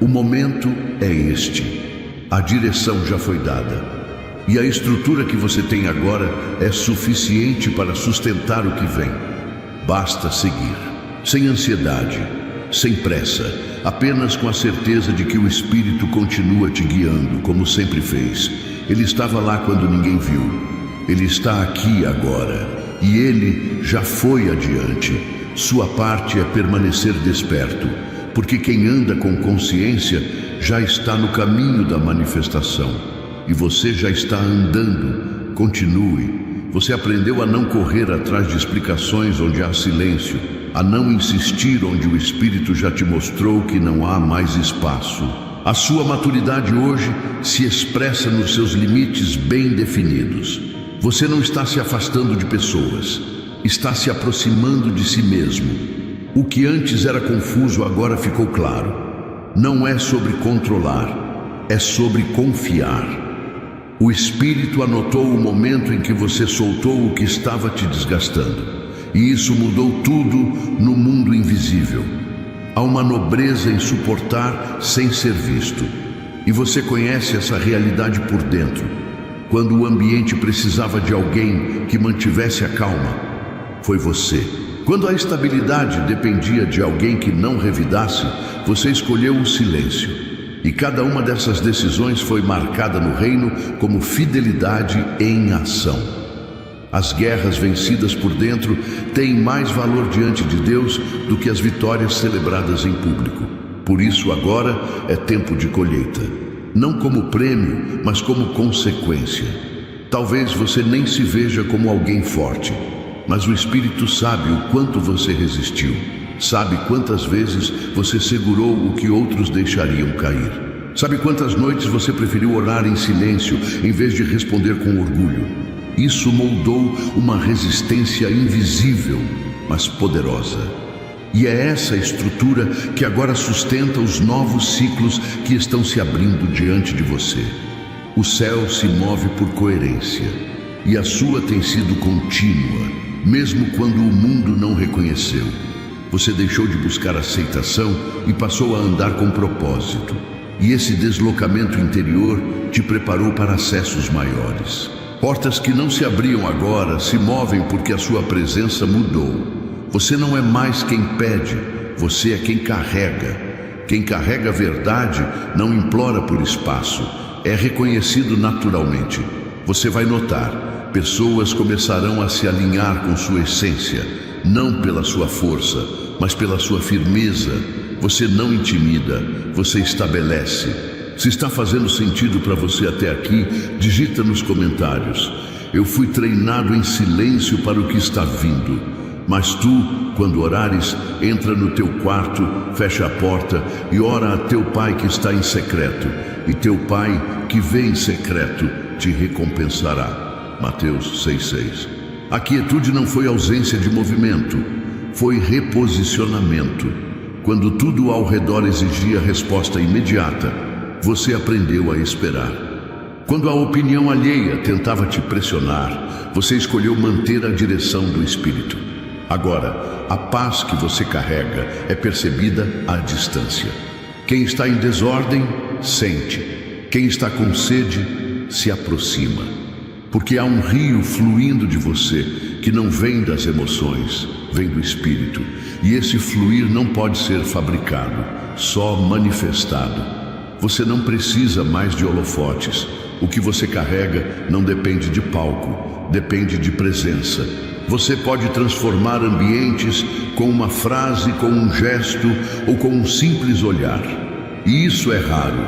O momento é este. A direção já foi dada. E a estrutura que você tem agora é suficiente para sustentar o que vem. Basta seguir. Sem ansiedade, sem pressa, apenas com a certeza de que o Espírito continua te guiando, como sempre fez. Ele estava lá quando ninguém viu. Ele está aqui agora. E ele já foi adiante. Sua parte é permanecer desperto. Porque quem anda com consciência já está no caminho da manifestação. E você já está andando. Continue. Você aprendeu a não correr atrás de explicações onde há silêncio. a não insistir onde o Espírito já te mostrou que não há mais espaço. A sua maturidade hoje se expressa nos seus limites bem definidos. Você não está se afastando de pessoas, está se aproximando de si mesmo. O que antes era confuso agora ficou claro. Não é sobre controlar, é sobre confiar. O Espírito anotou o momento em que você soltou o que estava te desgastando. E isso mudou tudo no mundo invisível. Há uma nobreza em suportar sem ser visto. E você conhece essa realidade por dentro. Quando o ambiente precisava de alguém que mantivesse a calma, foi você. Quando a estabilidade dependia de alguém que não revidasse, você escolheu o silêncio. E cada uma dessas decisões foi marcada no reino como fidelidade em ação. As guerras vencidas por dentro têm mais valor diante de Deus do que as vitórias celebradas em público. Por isso agora é tempo de colheita. Não como prêmio, mas como consequência. Talvez você nem se veja como alguém forte, mas o Espírito sabe o quanto você resistiu. Sabe quantas vezes você segurou o que outros deixariam cair. Sabe quantas noites você preferiu orar em silêncio em vez de responder com orgulho. Isso moldou uma resistência invisível, mas poderosa. E é essa estrutura que agora sustenta os novos ciclos que estão se abrindo diante de você. O céu se move por coerência, e a sua tem sido contínua, mesmo quando o mundo não reconheceu. Você deixou de buscar aceitação e passou a andar com propósito. E esse deslocamento interior te preparou para acessos maiores. Portas que não se abriam agora se movem porque a sua presença mudou. Você não é mais quem pede, você é quem carrega. Quem carrega a verdade não implora por espaço, é reconhecido naturalmente. Você vai notar, pessoas começarão a se alinhar com sua essência, não pela sua força, mas pela sua firmeza. Você não intimida, você estabelece. Se está fazendo sentido para você até aqui, digita nos comentários. Eu fui treinado em silêncio para o que está vindo. Mas tu, quando orares, entra no teu quarto, fecha a porta e ora a teu Pai que está em secreto. E teu Pai que vê em secreto te recompensará. Mateus 6,6. A quietude não foi ausência de movimento, foi reposicionamento. Quando tudo ao redor exigia resposta imediata, você aprendeu a esperar. Quando a opinião alheia tentava te pressionar, você escolheu manter a direção do Espírito. Agora, a paz que você carrega é percebida à distância. Quem está em desordem, sente. Quem está com sede, se aproxima. Porque há um rio fluindo de você que não vem das emoções, vem do Espírito. E esse fluir não pode ser fabricado, só manifestado. Você não precisa mais de holofotes. O que você carrega não depende de palco, depende de presença. Você pode transformar ambientes com uma frase, com um gesto ou com um simples olhar. E isso é raro,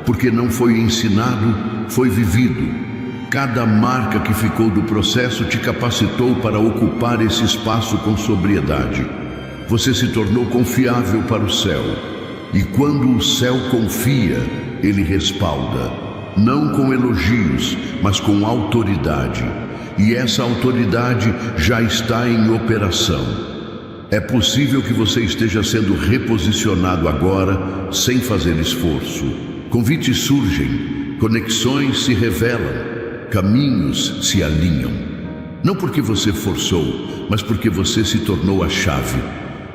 porque não foi ensinado, foi vivido. Cada marca que ficou do processo te capacitou para ocupar esse espaço com sobriedade. Você se tornou confiável para o céu. E quando o céu confia, ele respalda. Não com elogios, mas com autoridade. E essa autoridade já está em operação. É possível que você esteja sendo reposicionado agora, sem fazer esforço. Convites surgem, conexões se revelam, caminhos se alinham. Não porque você forçou, mas porque você se tornou a chave.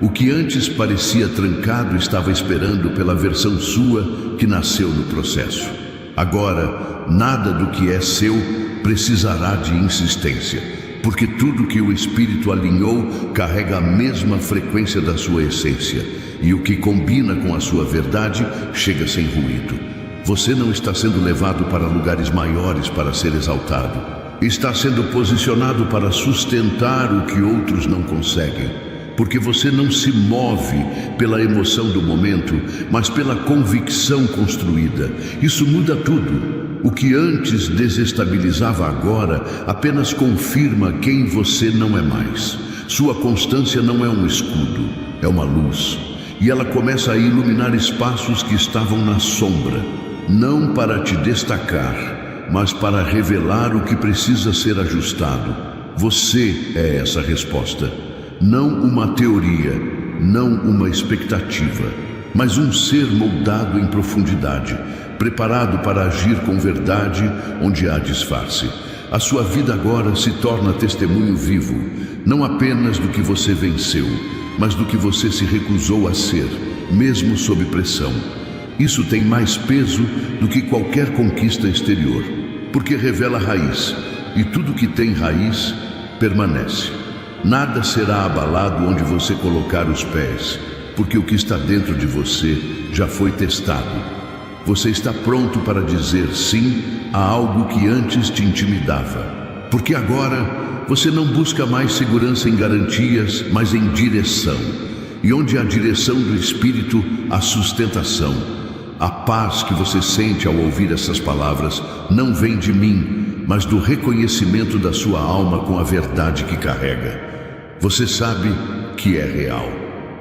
O que antes parecia trancado estava esperando pela versão sua que nasceu no processo. Agora, nada do que é seu precisará de insistência, porque tudo que o Espírito alinhou carrega a mesma frequência da sua essência, e o que combina com a sua verdade chega sem ruído. Você não está sendo levado para lugares maiores para ser exaltado. Está sendo posicionado para sustentar o que outros não conseguem. Porque você não se move pela emoção do momento, mas pela convicção construída. Isso muda tudo. O que antes desestabilizava agora apenas confirma quem você não é mais. Sua constância não é um escudo, é uma luz. E ela começa a iluminar espaços que estavam na sombra, não para te destacar, mas para revelar o que precisa ser ajustado. Você é essa resposta. Não uma teoria, não uma expectativa, mas um ser moldado em profundidade, preparado para agir com verdade onde há disfarce. A sua vida agora se torna testemunho vivo, não apenas do que você venceu, mas do que você se recusou a ser, mesmo sob pressão. Isso tem mais peso do que qualquer conquista exterior, porque revela raiz, e tudo que tem raiz permanece. Nada será abalado onde você colocar os pés, porque o que está dentro de você já foi testado. Você está pronto para dizer sim a algo que antes te intimidava, porque agora você não busca mais segurança em garantias, mas em direção. E onde há direção do Espírito, há sustentação. A paz que você sente ao ouvir essas palavras não vem de mim, mas do reconhecimento da sua alma com a verdade que carrega. Você sabe que é real,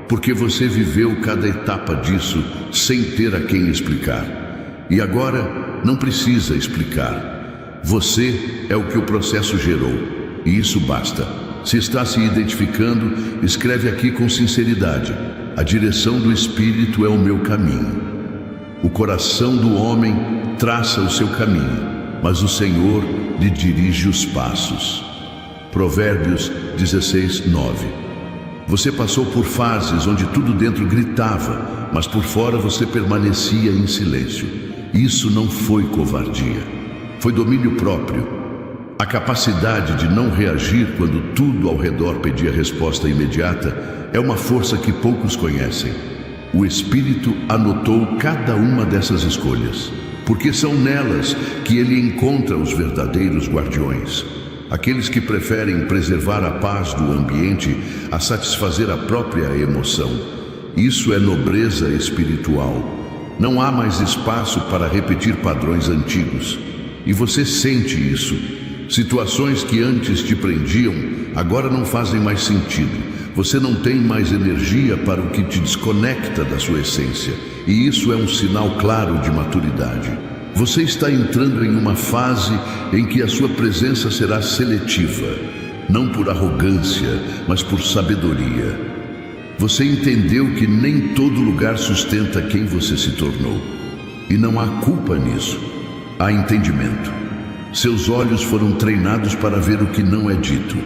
porque você viveu cada etapa disso sem ter a quem explicar. E agora não precisa explicar. Você é o que o processo gerou. E isso basta. Se está se identificando, escreve aqui com sinceridade: a direção do Espírito é o meu caminho. O coração do homem traça o seu caminho, mas o Senhor lhe dirige os passos. Provérbios 16:9. Você passou por fases onde tudo dentro gritava, mas por fora você permanecia em silêncio. Isso não foi covardia, foi domínio próprio. A capacidade de não reagir quando tudo ao redor pedia resposta imediata é uma força que poucos conhecem. O Espírito anotou cada uma dessas escolhas, porque são nelas que ele encontra os verdadeiros guardiões. Aqueles que preferem preservar a paz do ambiente a satisfazer a própria emoção. Isso é nobreza espiritual. Não há mais espaço para repetir padrões antigos. E você sente isso. Situações que antes te prendiam, agora não fazem mais sentido. Você não tem mais energia para o que te desconecta da sua essência. E isso é um sinal claro de maturidade. Você está entrando em uma fase em que a sua presença será seletiva, não por arrogância, mas por sabedoria. Você entendeu que nem todo lugar sustenta quem você se tornou. E não há culpa nisso. Há entendimento. Seus olhos foram treinados para ver o que não é dito.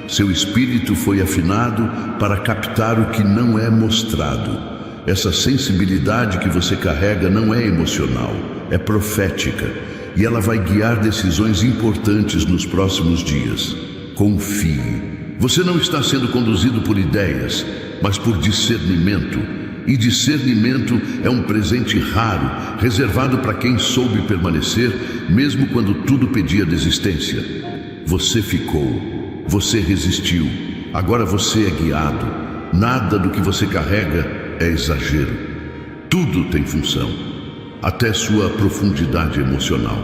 Seu espírito foi afinado para captar o que não é mostrado. Essa sensibilidade que você carrega não é emocional, é profética. E ela vai guiar decisões importantes nos próximos dias. Confie. Você não está sendo conduzido por ideias, mas por discernimento. E discernimento é um presente raro, reservado para quem soube permanecer, mesmo quando tudo pedia desistência. Você ficou, você resistiu, agora você é guiado. Nada do que você carrega é exagero. Tudo tem função, até sua profundidade emocional.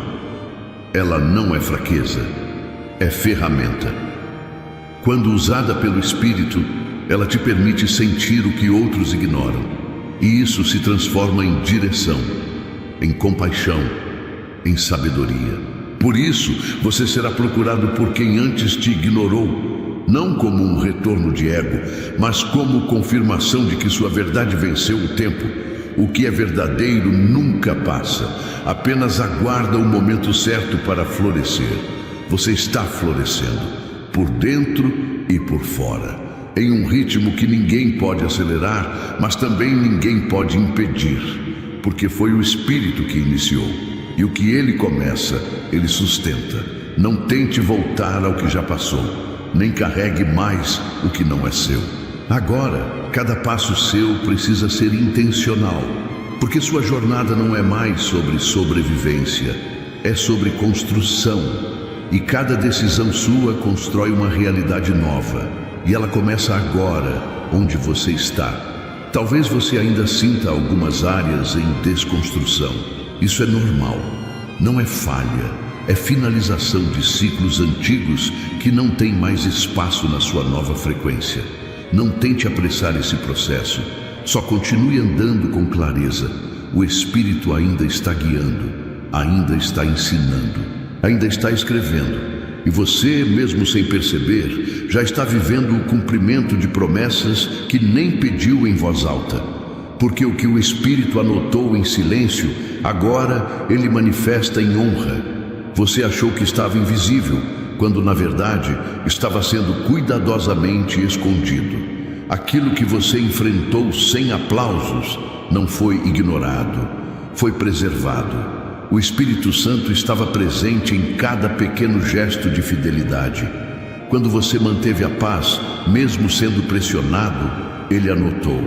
Ela não é fraqueza, é ferramenta. Quando usada pelo Espírito, ela te permite sentir o que outros ignoram. E isso se transforma em direção, em compaixão, em sabedoria. Por isso, você será procurado por quem antes te ignorou, não como um retorno de ego, mas como confirmação de que sua verdade venceu o tempo. O que é verdadeiro nunca passa, apenas aguarda o momento certo para florescer. Você está florescendo, por dentro e por fora, em um ritmo que ninguém pode acelerar, mas também ninguém pode impedir, porque foi o Espírito que iniciou, e o que ele começa, ele sustenta. Não tente voltar ao que já passou, nem carregue mais o que não é seu. Agora, cada passo seu precisa ser intencional, porque sua jornada não é mais sobre sobrevivência, é sobre construção, e cada decisão sua constrói uma realidade nova. E ela começa agora, onde você está. Talvez você ainda sinta algumas áreas em desconstrução. Isso é normal, não é falha, é finalização de ciclos antigos que não têm mais espaço na sua nova frequência. Não tente apressar esse processo, só continue andando com clareza. O Espírito ainda está guiando, ainda está ensinando, ainda está escrevendo. E você, mesmo sem perceber, já está vivendo o cumprimento de promessas que nem pediu em voz alta. Porque o que o Espírito anotou em silêncio, agora ele manifesta em honra. Você achou que estava invisível, quando na verdade estava sendo cuidadosamente escondido. Aquilo que você enfrentou sem aplausos não foi ignorado, foi preservado. O Espírito Santo estava presente em cada pequeno gesto de fidelidade. Quando você manteve a paz, mesmo sendo pressionado, ele anotou.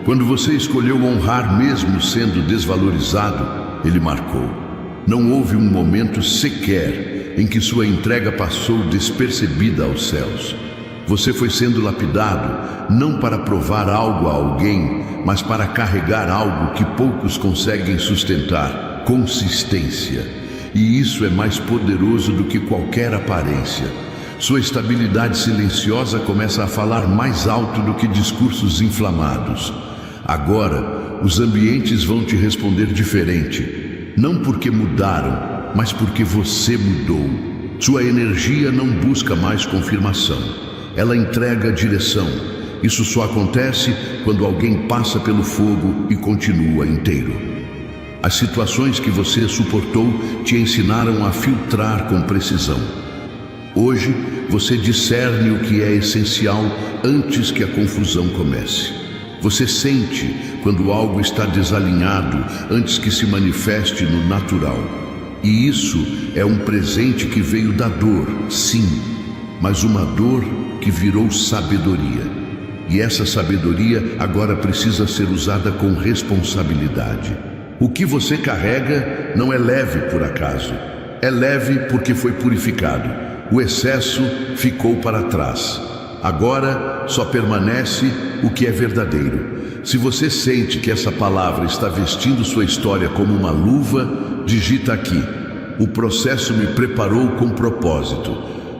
Quando você escolheu honrar mesmo sendo desvalorizado, ele marcou. Não houve um momento sequer em que sua entrega passou despercebida aos céus. Você foi sendo lapidado, não para provar algo a alguém, mas para carregar algo que poucos conseguem sustentar: consistência. E isso é mais poderoso do que qualquer aparência. Sua estabilidade silenciosa começa a falar mais alto do que discursos inflamados. Agora, os ambientes vão te responder diferente. Não porque mudaram, mas porque você mudou. Sua energia não busca mais confirmação. Ela entrega direção. Isso só acontece quando alguém passa pelo fogo e continua inteiro. As situações que você suportou te ensinaram a filtrar com precisão. Hoje, você discerne o que é essencial antes que a confusão comece. Você sente quando algo está desalinhado antes que se manifeste no natural. E isso é um presente que veio da dor, sim, mas uma dor que virou sabedoria. E essa sabedoria agora precisa ser usada com responsabilidade. O que você carrega não é leve por acaso. É leve porque foi purificado. O excesso ficou para trás. Agora só permanece o que é verdadeiro. Se você sente que essa palavra está vestindo sua história como uma luva, digita aqui: o processo me preparou com propósito.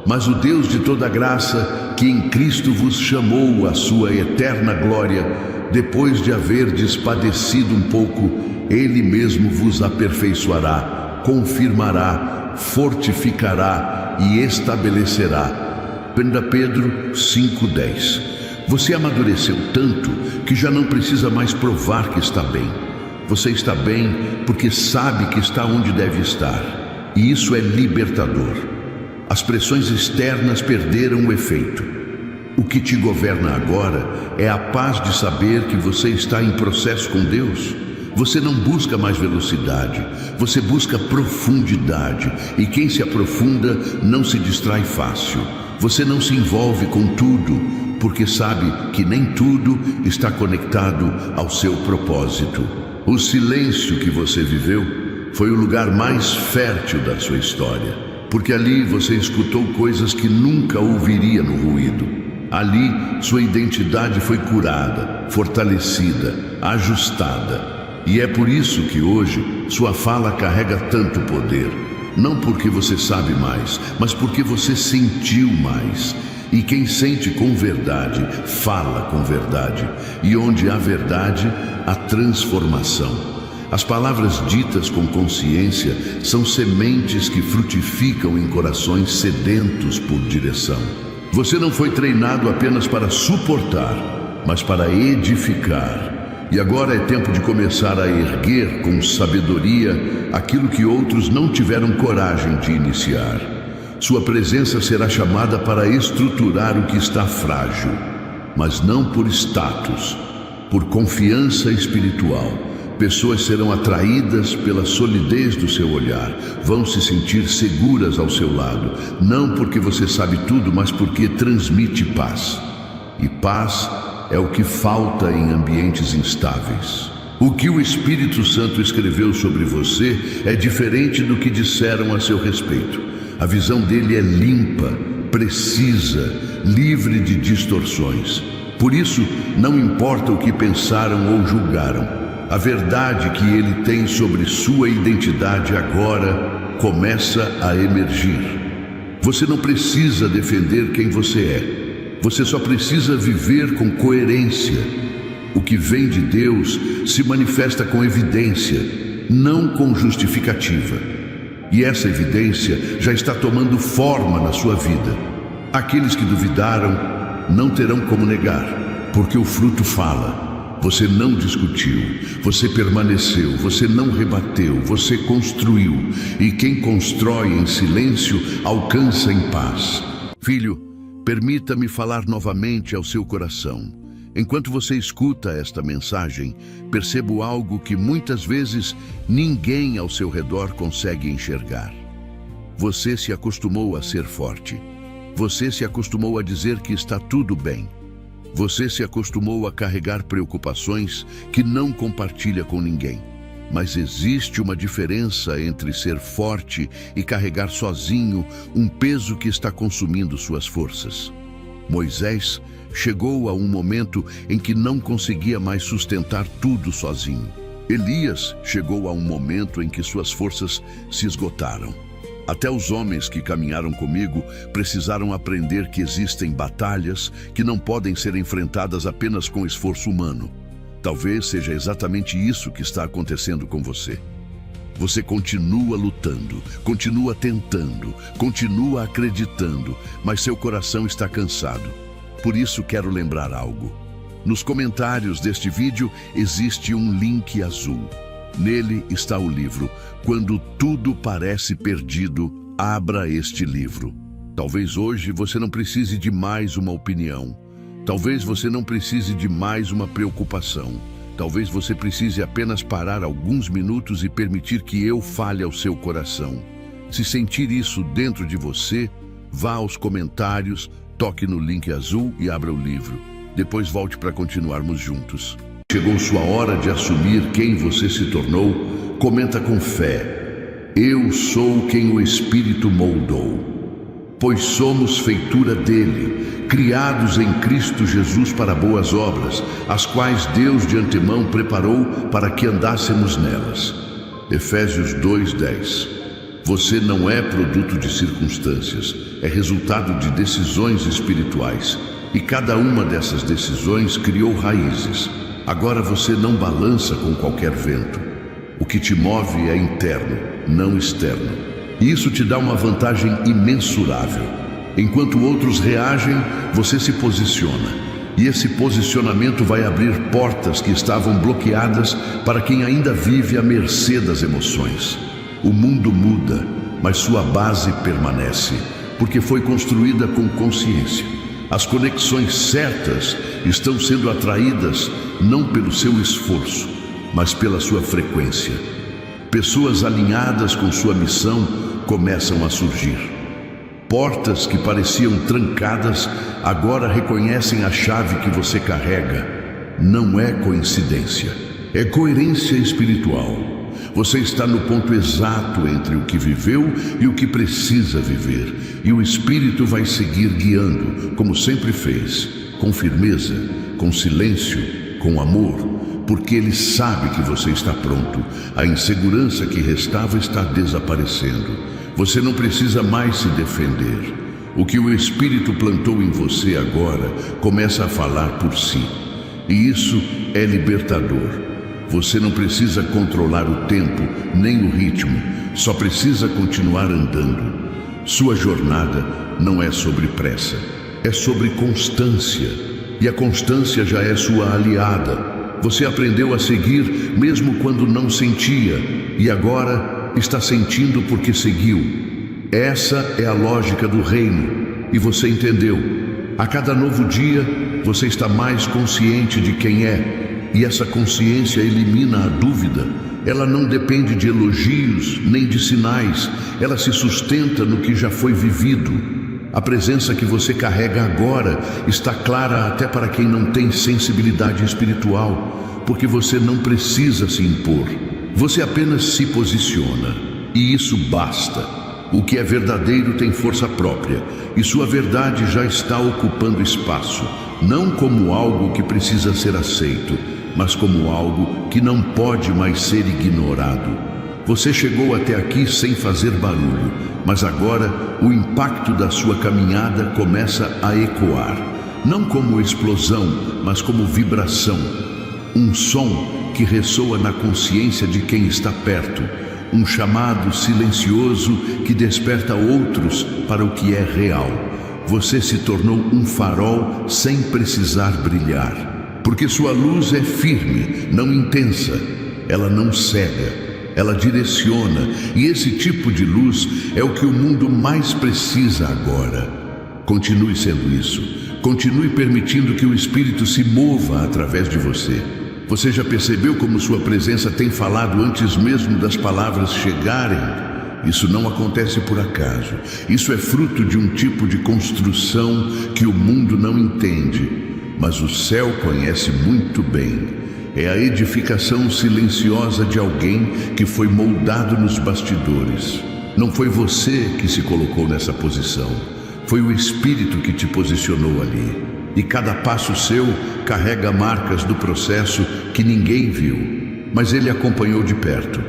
Mas o Deus de toda graça, que em Cristo vos chamou à sua eterna glória, depois de haverdes padecido um pouco, Ele mesmo vos aperfeiçoará, confirmará, fortificará e estabelecerá. 1 Pedro 5:10. Você amadureceu tanto que já não precisa mais provar que está bem. Você está bem porque sabe que está onde deve estar. E isso é libertador. As pressões externas perderam o efeito. O que te governa agora é a paz de saber que você está em processo com Deus. Você não busca mais velocidade, você busca profundidade. E quem se aprofunda não se distrai fácil. Você não se envolve com tudo, porque sabe que nem tudo está conectado ao seu propósito. O silêncio que você viveu foi o lugar mais fértil da sua história. Porque ali você escutou coisas que nunca ouviria no ruído. Ali sua identidade foi curada, fortalecida, ajustada. E é por isso que hoje sua fala carrega tanto poder. Não porque você sabe mais, mas porque você sentiu mais. E quem sente com verdade, fala com verdade. E onde há verdade, há transformação. As palavras ditas com consciência são sementes que frutificam em corações sedentos por direção. Você não foi treinado apenas para suportar, mas para edificar. E agora é tempo de começar a erguer com sabedoria aquilo que outros não tiveram coragem de iniciar. Sua presença será chamada para estruturar o que está frágil, mas não por status, por confiança espiritual. Pessoas serão atraídas pela solidez do seu olhar, vão se sentir seguras ao seu lado, não porque você sabe tudo, mas porque transmite paz. E paz é o que falta em ambientes instáveis. O que o Espírito Santo escreveu sobre você é diferente do que disseram a seu respeito. A visão dele é limpa, precisa, livre de distorções. Por isso, não importa o que pensaram ou julgaram. A verdade que ele tem sobre sua identidade agora começa a emergir. Você não precisa defender quem você é. Você só precisa viver com coerência. O que vem de Deus se manifesta com evidência, não com justificativa. E essa evidência já está tomando forma na sua vida. Aqueles que duvidaram não terão como negar, porque o fruto fala. Você não discutiu, você permaneceu, você não rebateu, você construiu. E quem constrói em silêncio alcança em paz. Filho, permita-me falar novamente ao seu coração. Enquanto você escuta esta mensagem, percebo algo que muitas vezes ninguém ao seu redor consegue enxergar. Você se acostumou a ser forte. Você se acostumou a dizer que está tudo bem. Você se acostumou a carregar preocupações que não compartilha com ninguém. Mas existe uma diferença entre ser forte e carregar sozinho um peso que está consumindo suas forças. Moisés chegou a um momento em que não conseguia mais sustentar tudo sozinho. Elias chegou a um momento em que suas forças se esgotaram. Até os homens que caminharam comigo precisaram aprender que existem batalhas que não podem ser enfrentadas apenas com esforço humano. Talvez seja exatamente isso que está acontecendo com você. Você continua lutando, continua tentando, continua acreditando, mas seu coração está cansado. Por isso quero lembrar algo. Nos comentários deste vídeo existe um link azul. Nele está o livro Quando Tudo Parece Perdido, abra este livro. Talvez hoje você não precise de mais uma opinião. Talvez você não precise de mais uma preocupação. Talvez você precise apenas parar alguns minutos e permitir que eu fale ao seu coração. Se sentir isso dentro de você, vá aos comentários, toque no link azul e abra o livro. Depois volte para continuarmos juntos. Chegou sua hora de assumir quem você se tornou. Comenta com fé. Eu sou quem o Espírito moldou. Pois somos feitura dele, criados em Cristo Jesus para boas obras, as quais Deus de antemão preparou para que andássemos nelas. Efésios 2:10. Você não é produto de circunstâncias, é resultado de decisões espirituais. E cada uma dessas decisões criou raízes. Agora você não balança com qualquer vento. O que te move é interno, não externo. E isso te dá uma vantagem imensurável. Enquanto outros reagem, você se posiciona. E esse posicionamento vai abrir portas que estavam bloqueadas para quem ainda vive à mercê das emoções. O mundo muda, mas sua base permanece, porque foi construída com consciência. As conexões certas estão sendo atraídas não pelo seu esforço, mas pela sua frequência. Pessoas alinhadas com sua missão começam a surgir. Portas que pareciam trancadas agora reconhecem a chave que você carrega. Não é coincidência, é coerência espiritual. Você está no ponto exato entre o que viveu e o que precisa viver. E o Espírito vai seguir guiando, como sempre fez, com firmeza, com silêncio, com amor, porque Ele sabe que você está pronto. A insegurança que restava está desaparecendo. Você não precisa mais se defender. O que o Espírito plantou em você agora começa a falar por si. E isso é libertador. Você não precisa controlar o tempo, nem o ritmo, só precisa continuar andando. Sua jornada não é sobre pressa, é sobre constância. E a constância já é sua aliada. Você aprendeu a seguir mesmo quando não sentia, e agora está sentindo porque seguiu. Essa é a lógica do reino, e você entendeu. A cada novo dia, você está mais consciente de quem é. E essa consciência elimina a dúvida. Ela não depende de elogios nem de sinais. Ela se sustenta no que já foi vivido. A presença que você carrega agora está clara até para quem não tem sensibilidade espiritual, porque você não precisa se impor. Você apenas se posiciona. E isso basta. O que é verdadeiro tem força própria, e sua verdade já está ocupando espaço, não como algo que precisa ser aceito, mas como algo que não pode mais ser ignorado. Você chegou até aqui sem fazer barulho, mas agora o impacto da sua caminhada começa a ecoar. Não como explosão, mas como vibração. Um som que ressoa na consciência de quem está perto. Um chamado silencioso que desperta outros para o que é real. Você se tornou um farol sem precisar brilhar. Porque sua luz é firme, não intensa. Ela não cega. Ela direciona, e esse tipo de luz é o que o mundo mais precisa agora. Continue sendo isso. Continue permitindo que o Espírito se mova através de você. Você já percebeu como sua presença tem falado antes mesmo das palavras chegarem? Isso não acontece por acaso. Isso é fruto de um tipo de construção que o mundo não entende, mas o céu conhece muito bem. É a edificação silenciosa de alguém que foi moldado nos bastidores. Não foi você que se colocou nessa posição. Foi o Espírito que te posicionou ali. E cada passo seu carrega marcas do processo que ninguém viu, mas ele acompanhou de perto.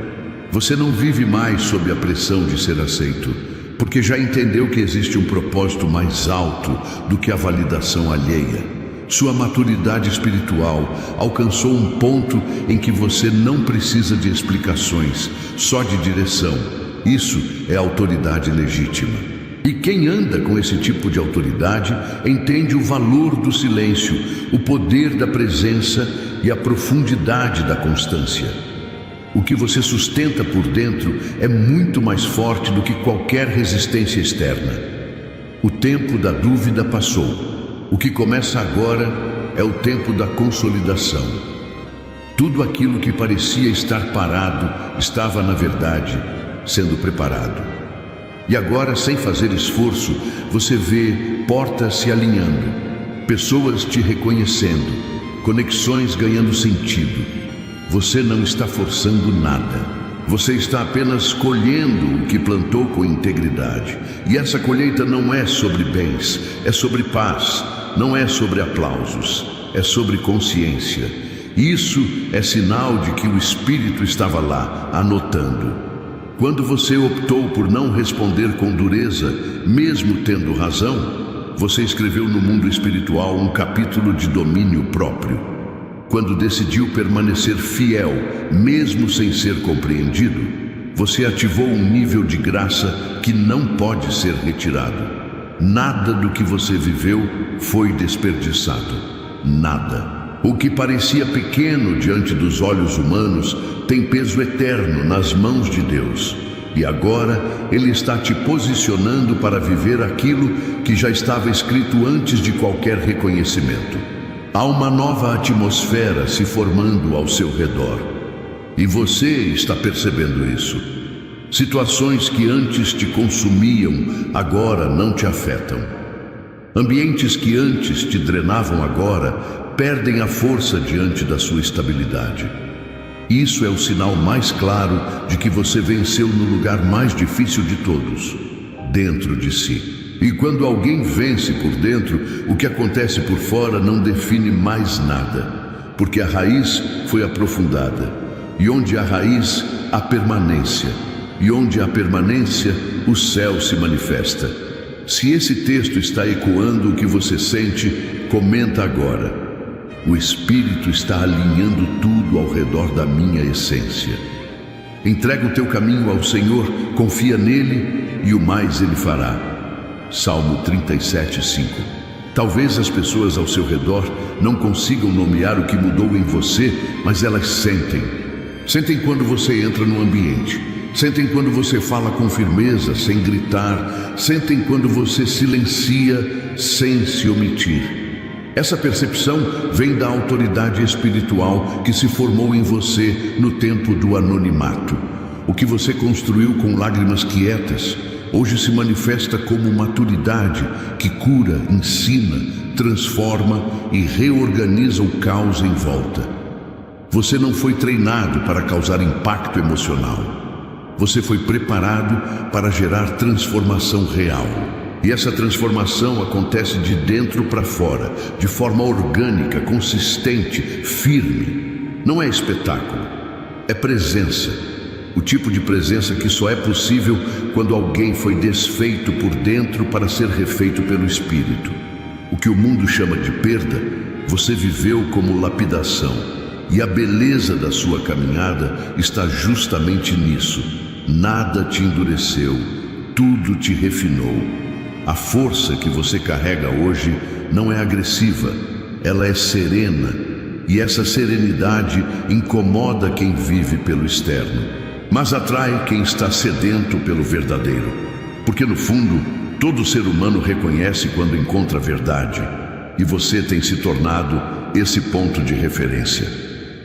Você não vive mais sob a pressão de ser aceito, porque já entendeu que existe um propósito mais alto do que a validação alheia. Sua maturidade espiritual alcançou um ponto em que você não precisa de explicações, só de direção. Isso é autoridade legítima. E quem anda com esse tipo de autoridade entende o valor do silêncio, o poder da presença e a profundidade da constância. O que você sustenta por dentro é muito mais forte do que qualquer resistência externa. O tempo da dúvida passou. O que começa agora é o tempo da consolidação. Tudo aquilo que parecia estar parado estava, na verdade, sendo preparado. E agora, sem fazer esforço, você vê portas se alinhando, pessoas te reconhecendo, conexões ganhando sentido. Você não está forçando nada. Você está apenas colhendo o que plantou com integridade. E essa colheita não é sobre bens, é sobre paz. Não é sobre aplausos, é sobre consciência. Isso é sinal de que o Espírito estava lá, anotando. Quando você optou por não responder com dureza, mesmo tendo razão, você escreveu no mundo espiritual um capítulo de domínio próprio. Quando decidiu permanecer fiel, mesmo sem ser compreendido, você ativou um nível de graça que não pode ser retirado. Nada do que você viveu foi desperdiçado. Nada. O que parecia pequeno diante dos olhos humanos tem peso eterno nas mãos de Deus. E agora Ele está te posicionando para viver aquilo que já estava escrito antes de qualquer reconhecimento. Há uma nova atmosfera se formando ao seu redor. E você está percebendo isso. Situações que antes te consumiam, agora não te afetam. Ambientes que antes te drenavam agora, perdem a força diante da sua estabilidade. Isso é o sinal mais claro de que você venceu no lugar mais difícil de todos, dentro de si. E quando alguém vence por dentro, o que acontece por fora não define mais nada, porque a raiz foi aprofundada. E onde há raiz, há permanência. E onde há permanência, o céu se manifesta. Se esse texto está ecoando o que você sente, comenta agora. O Espírito está alinhando tudo ao redor da minha essência. Entrega o teu caminho ao Senhor, confia nele e o mais Ele fará. Salmo 37:5. Talvez as pessoas ao seu redor não consigam nomear o que mudou em você, mas elas sentem. Sentem quando você entra no ambiente. Sentem quando você fala com firmeza, sem gritar. Sentem quando você silencia, sem se omitir. Essa percepção vem da autoridade espiritual que se formou em você no tempo do anonimato. O que você construiu com lágrimas quietas, hoje se manifesta como maturidade que cura, ensina, transforma e reorganiza o caos em volta. Você não foi treinado para causar impacto emocional. Você foi preparado para gerar transformação real. E essa transformação acontece de dentro para fora, de forma orgânica, consistente, firme. Não é espetáculo, é presença. O tipo de presença que só é possível quando alguém foi desfeito por dentro para ser refeito pelo Espírito. O que o mundo chama de perda, você viveu como lapidação. E a beleza da sua caminhada está justamente nisso. Nada te endureceu, tudo te refinou. A força que você carrega hoje não é agressiva, ela é serena. E essa serenidade incomoda quem vive pelo externo, mas atrai quem está sedento pelo verdadeiro. Porque no fundo, todo ser humano reconhece quando encontra a verdade. E você tem se tornado esse ponto de referência.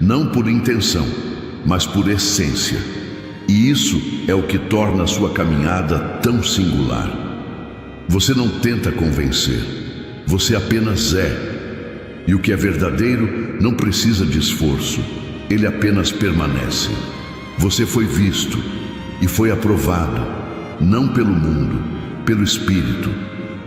Não por intenção, mas por essência. E isso é o que torna a sua caminhada tão singular. Você não tenta convencer, você apenas é. E o que é verdadeiro não precisa de esforço, ele apenas permanece. Você foi visto e foi aprovado, não pelo mundo, pelo Espírito.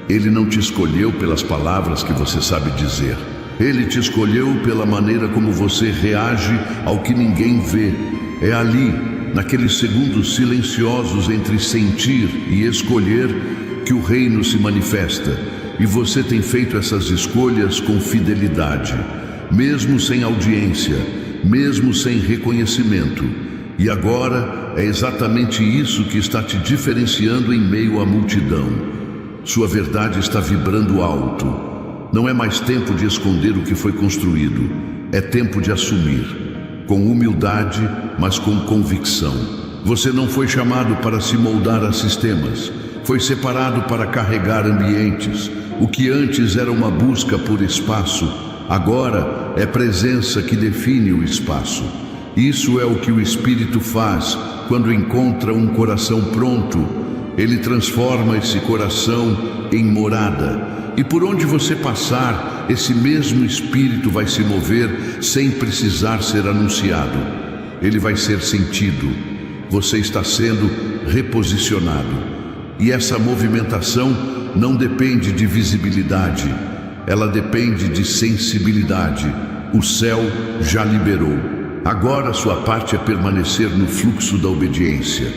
Ele não te escolheu pelas palavras que você sabe dizer. Ele te escolheu pela maneira como você reage ao que ninguém vê. É ali, naqueles segundos silenciosos entre sentir e escolher, que o reino se manifesta. E você tem feito essas escolhas com fidelidade, mesmo sem audiência, mesmo sem reconhecimento. E agora é exatamente isso que está te diferenciando em meio à multidão. Sua verdade está vibrando alto. Não é mais tempo de esconder o que foi construído. É tempo de assumir, com humildade, mas com convicção. Você não foi chamado para se moldar a sistemas. Foi separado para carregar ambientes. O que antes era uma busca por espaço, agora é presença que define o espaço. Isso é o que o Espírito faz quando encontra um coração pronto. Ele transforma esse coração em morada. E por onde você passar, esse mesmo Espírito vai se mover sem precisar ser anunciado. Ele vai ser sentido. Você está sendo reposicionado. E essa movimentação não depende de visibilidade, ela depende de sensibilidade. O céu já liberou. Agora sua parte é permanecer no fluxo da obediência.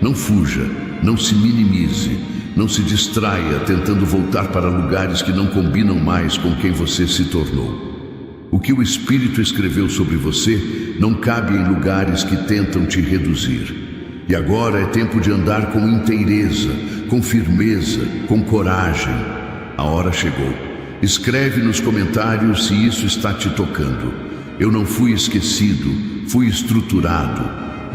Não fuja, não se minimize, não se distraia tentando voltar para lugares que não combinam mais com quem você se tornou. O que o Espírito escreveu sobre você não cabe em lugares que tentam te reduzir. E agora é tempo de andar com inteireza, com firmeza, com coragem. A hora chegou. Escreve nos comentários se isso está te tocando. Eu não fui esquecido, fui estruturado.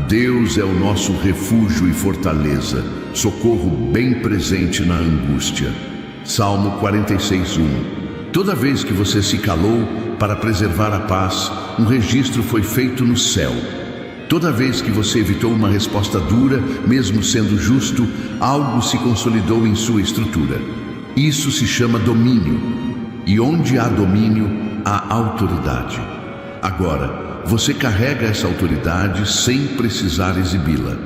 Deus é o nosso refúgio e fortaleza, socorro bem presente na angústia. Salmo 46:1. Toda vez que você se calou para preservar a paz, um registro foi feito no céu. Toda vez que você evitou uma resposta dura, mesmo sendo justo, algo se consolidou em sua estrutura. Isso se chama domínio. E onde há domínio, há autoridade. Agora, você carrega essa autoridade sem precisar exibi-la.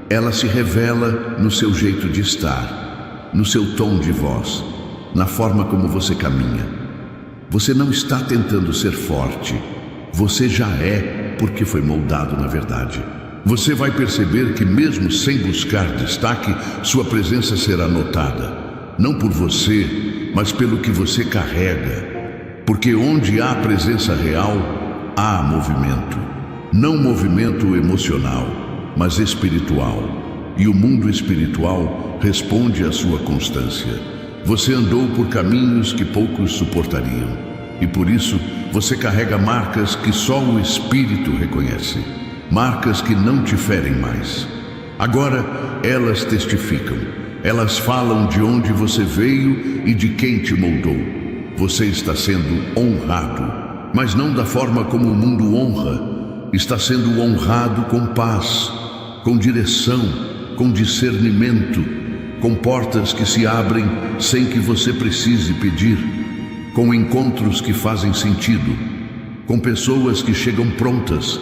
Ela se revela no seu jeito de estar, no seu tom de voz, na forma como você caminha. Você não está tentando ser forte. Você já é, porque foi moldado na verdade. Você vai perceber que mesmo sem buscar destaque, sua presença será notada. Não por você, mas pelo que você carrega. Porque onde há presença real, há movimento. Não movimento emocional, mas espiritual. E o mundo espiritual responde à sua constância. Você andou por caminhos que poucos suportariam. E por isso, você carrega marcas que só o Espírito reconhece. Marcas que não te ferem mais. Agora, elas testificam. Elas falam de onde você veio e de quem te moldou. Você está sendo honrado, mas não da forma como o mundo honra. Está sendo honrado com paz, com direção, com discernimento, com portas que se abrem sem que você precise pedir. Com encontros que fazem sentido, com pessoas que chegam prontas,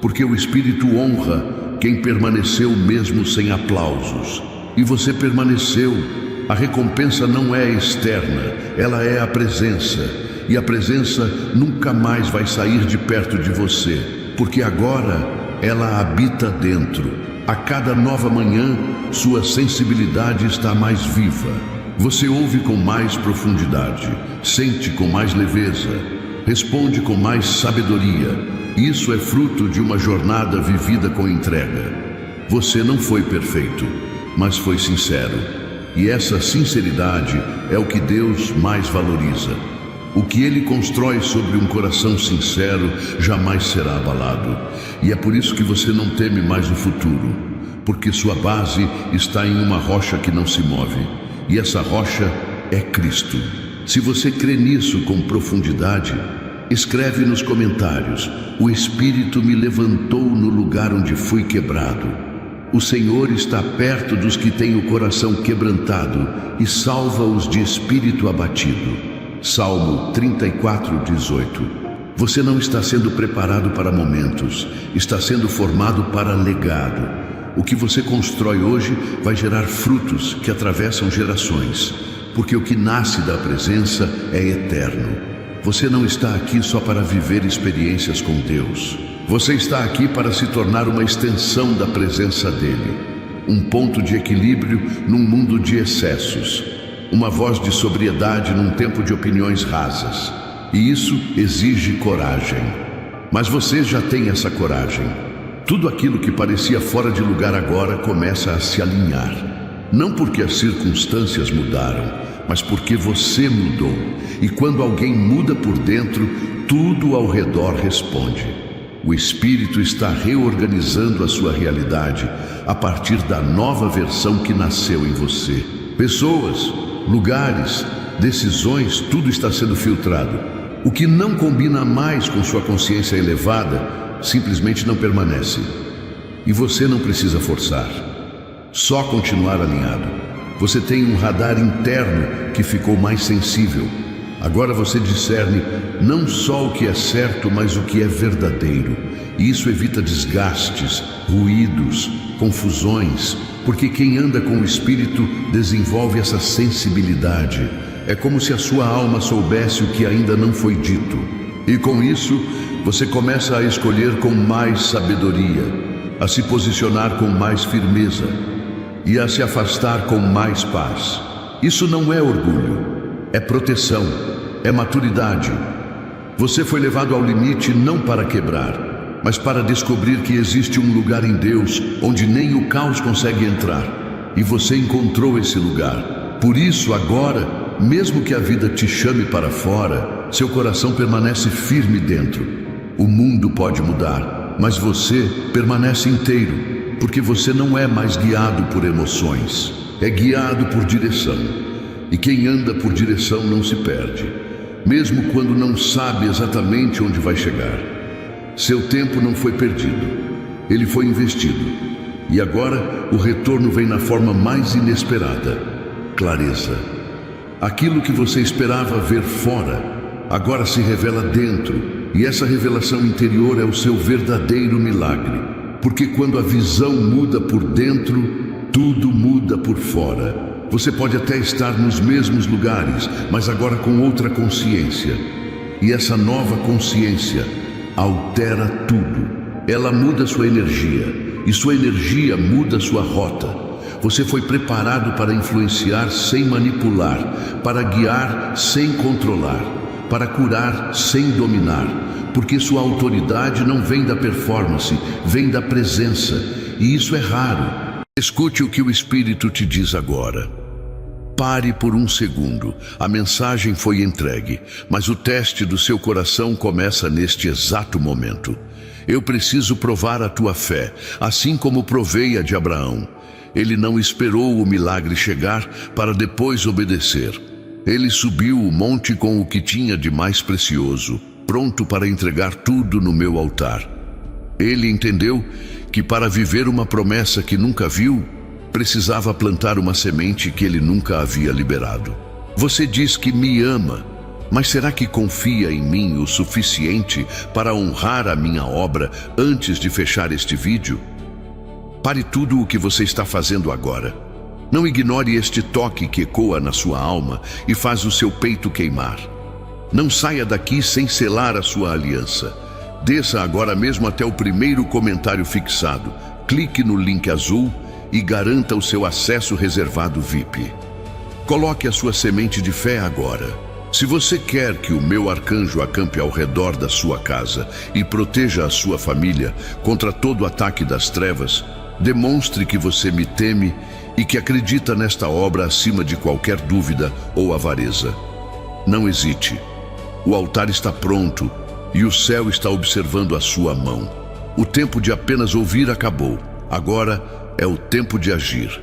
porque o Espírito honra quem permaneceu mesmo sem aplausos. E você permaneceu. A recompensa não é externa, ela é a presença. E a presença nunca mais vai sair de perto de você, porque agora ela habita dentro. A cada nova manhã, sua sensibilidade está mais viva. Você ouve com mais profundidade, sente com mais leveza, responde com mais sabedoria. Isso é fruto de uma jornada vivida com entrega. Você não foi perfeito, mas foi sincero. E essa sinceridade é o que Deus mais valoriza. O que Ele constrói sobre um coração sincero jamais será abalado. E é por isso que você não teme mais o futuro, porque sua base está em uma rocha que não se move. E essa rocha é Cristo. Se você crê nisso com profundidade, escreve nos comentários: o Espírito me levantou no lugar onde fui quebrado. O Senhor está perto dos que têm o coração quebrantado e salva-os de espírito abatido. Salmo 34:18. Você não está sendo preparado para momentos, está sendo formado para legado. O que você constrói hoje vai gerar frutos que atravessam gerações, porque o que nasce da presença é eterno. Você não está aqui só para viver experiências com Deus. Você está aqui para se tornar uma extensão da presença dEle. Um ponto de equilíbrio num mundo de excessos. Uma voz de sobriedade num tempo de opiniões rasas. E isso exige coragem. Mas você já tem essa coragem. Tudo aquilo que parecia fora de lugar agora começa a se alinhar. Não porque as circunstâncias mudaram, mas porque você mudou. E quando alguém muda por dentro, tudo ao redor responde. O Espírito está reorganizando a sua realidade a partir da nova versão que nasceu em você. Pessoas, lugares, decisões, tudo está sendo filtrado. O que não combina mais com sua consciência elevada simplesmente não permanece. E você não precisa forçar, só continuar alinhado. Você tem um radar interno que ficou mais sensível. Agora você discerne não só o que é certo, mas o que é verdadeiro. E isso evita desgastes, ruídos, confusões, porque quem anda com o Espírito desenvolve essa sensibilidade. É como se a sua alma soubesse o que ainda não foi dito. E com isso, você começa a escolher com mais sabedoria, a se posicionar com mais firmeza e a se afastar com mais paz. Isso não é orgulho, é proteção, é maturidade. Você foi levado ao limite não para quebrar, mas para descobrir que existe um lugar em Deus onde nem o caos consegue entrar. E você encontrou esse lugar. Por isso agora, mesmo que a vida te chame para fora, seu coração permanece firme dentro. O mundo pode mudar, mas você permanece inteiro, porque você não é mais guiado por emoções, é guiado por direção. E quem anda por direção não se perde, mesmo quando não sabe exatamente onde vai chegar. Seu tempo não foi perdido, ele foi investido. E agora o retorno vem na forma mais inesperada: clareza. Aquilo que você esperava ver fora, agora se revela dentro. E essa revelação interior é o seu verdadeiro milagre. Porque quando a visão muda por dentro, tudo muda por fora. Você pode até estar nos mesmos lugares, mas agora com outra consciência. E essa nova consciência altera tudo. Ela muda sua energia, e sua energia muda sua rota. Você foi preparado para influenciar sem manipular, para guiar sem controlar, para curar sem dominar, porque sua autoridade não vem da performance, vem da presença, e isso é raro. Escute o que o Espírito te diz agora. Pare por um segundo. A mensagem foi entregue, mas o teste do seu coração começa neste exato momento. Eu preciso provar a tua fé, assim como provei a de Abraão. Ele não esperou o milagre chegar para depois obedecer. Ele subiu o monte com o que tinha de mais precioso, pronto para entregar tudo no meu altar. Ele entendeu que para viver uma promessa que nunca viu, precisava plantar uma semente que ele nunca havia liberado. Você diz que me ama, mas será que confia em mim o suficiente para honrar a minha obra antes de fechar este vídeo? Pare tudo o que você está fazendo agora. Não ignore este toque que ecoa na sua alma e faz o seu peito queimar. Não saia daqui sem selar a sua aliança. Desça agora mesmo até o primeiro comentário fixado. Clique no link azul e garanta o seu acesso reservado VIP. Coloque a sua semente de fé agora. Se você quer que o meu arcanjo acampe ao redor da sua casa e proteja a sua família contra todo ataque das trevas, demonstre que você me teme e que acredita nesta obra acima de qualquer dúvida ou avareza. Não hesite. O altar está pronto e o céu está observando a sua mão. O tempo de apenas ouvir acabou. Agora é o tempo de agir.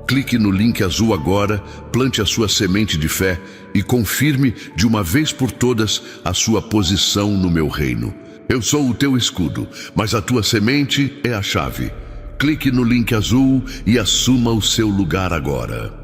Clique no link azul agora, plante a sua semente de fé e confirme de uma vez por todas a sua posição no meu reino. Eu sou o teu escudo, mas a tua semente é a chave. Clique no link azul e assuma o seu lugar agora.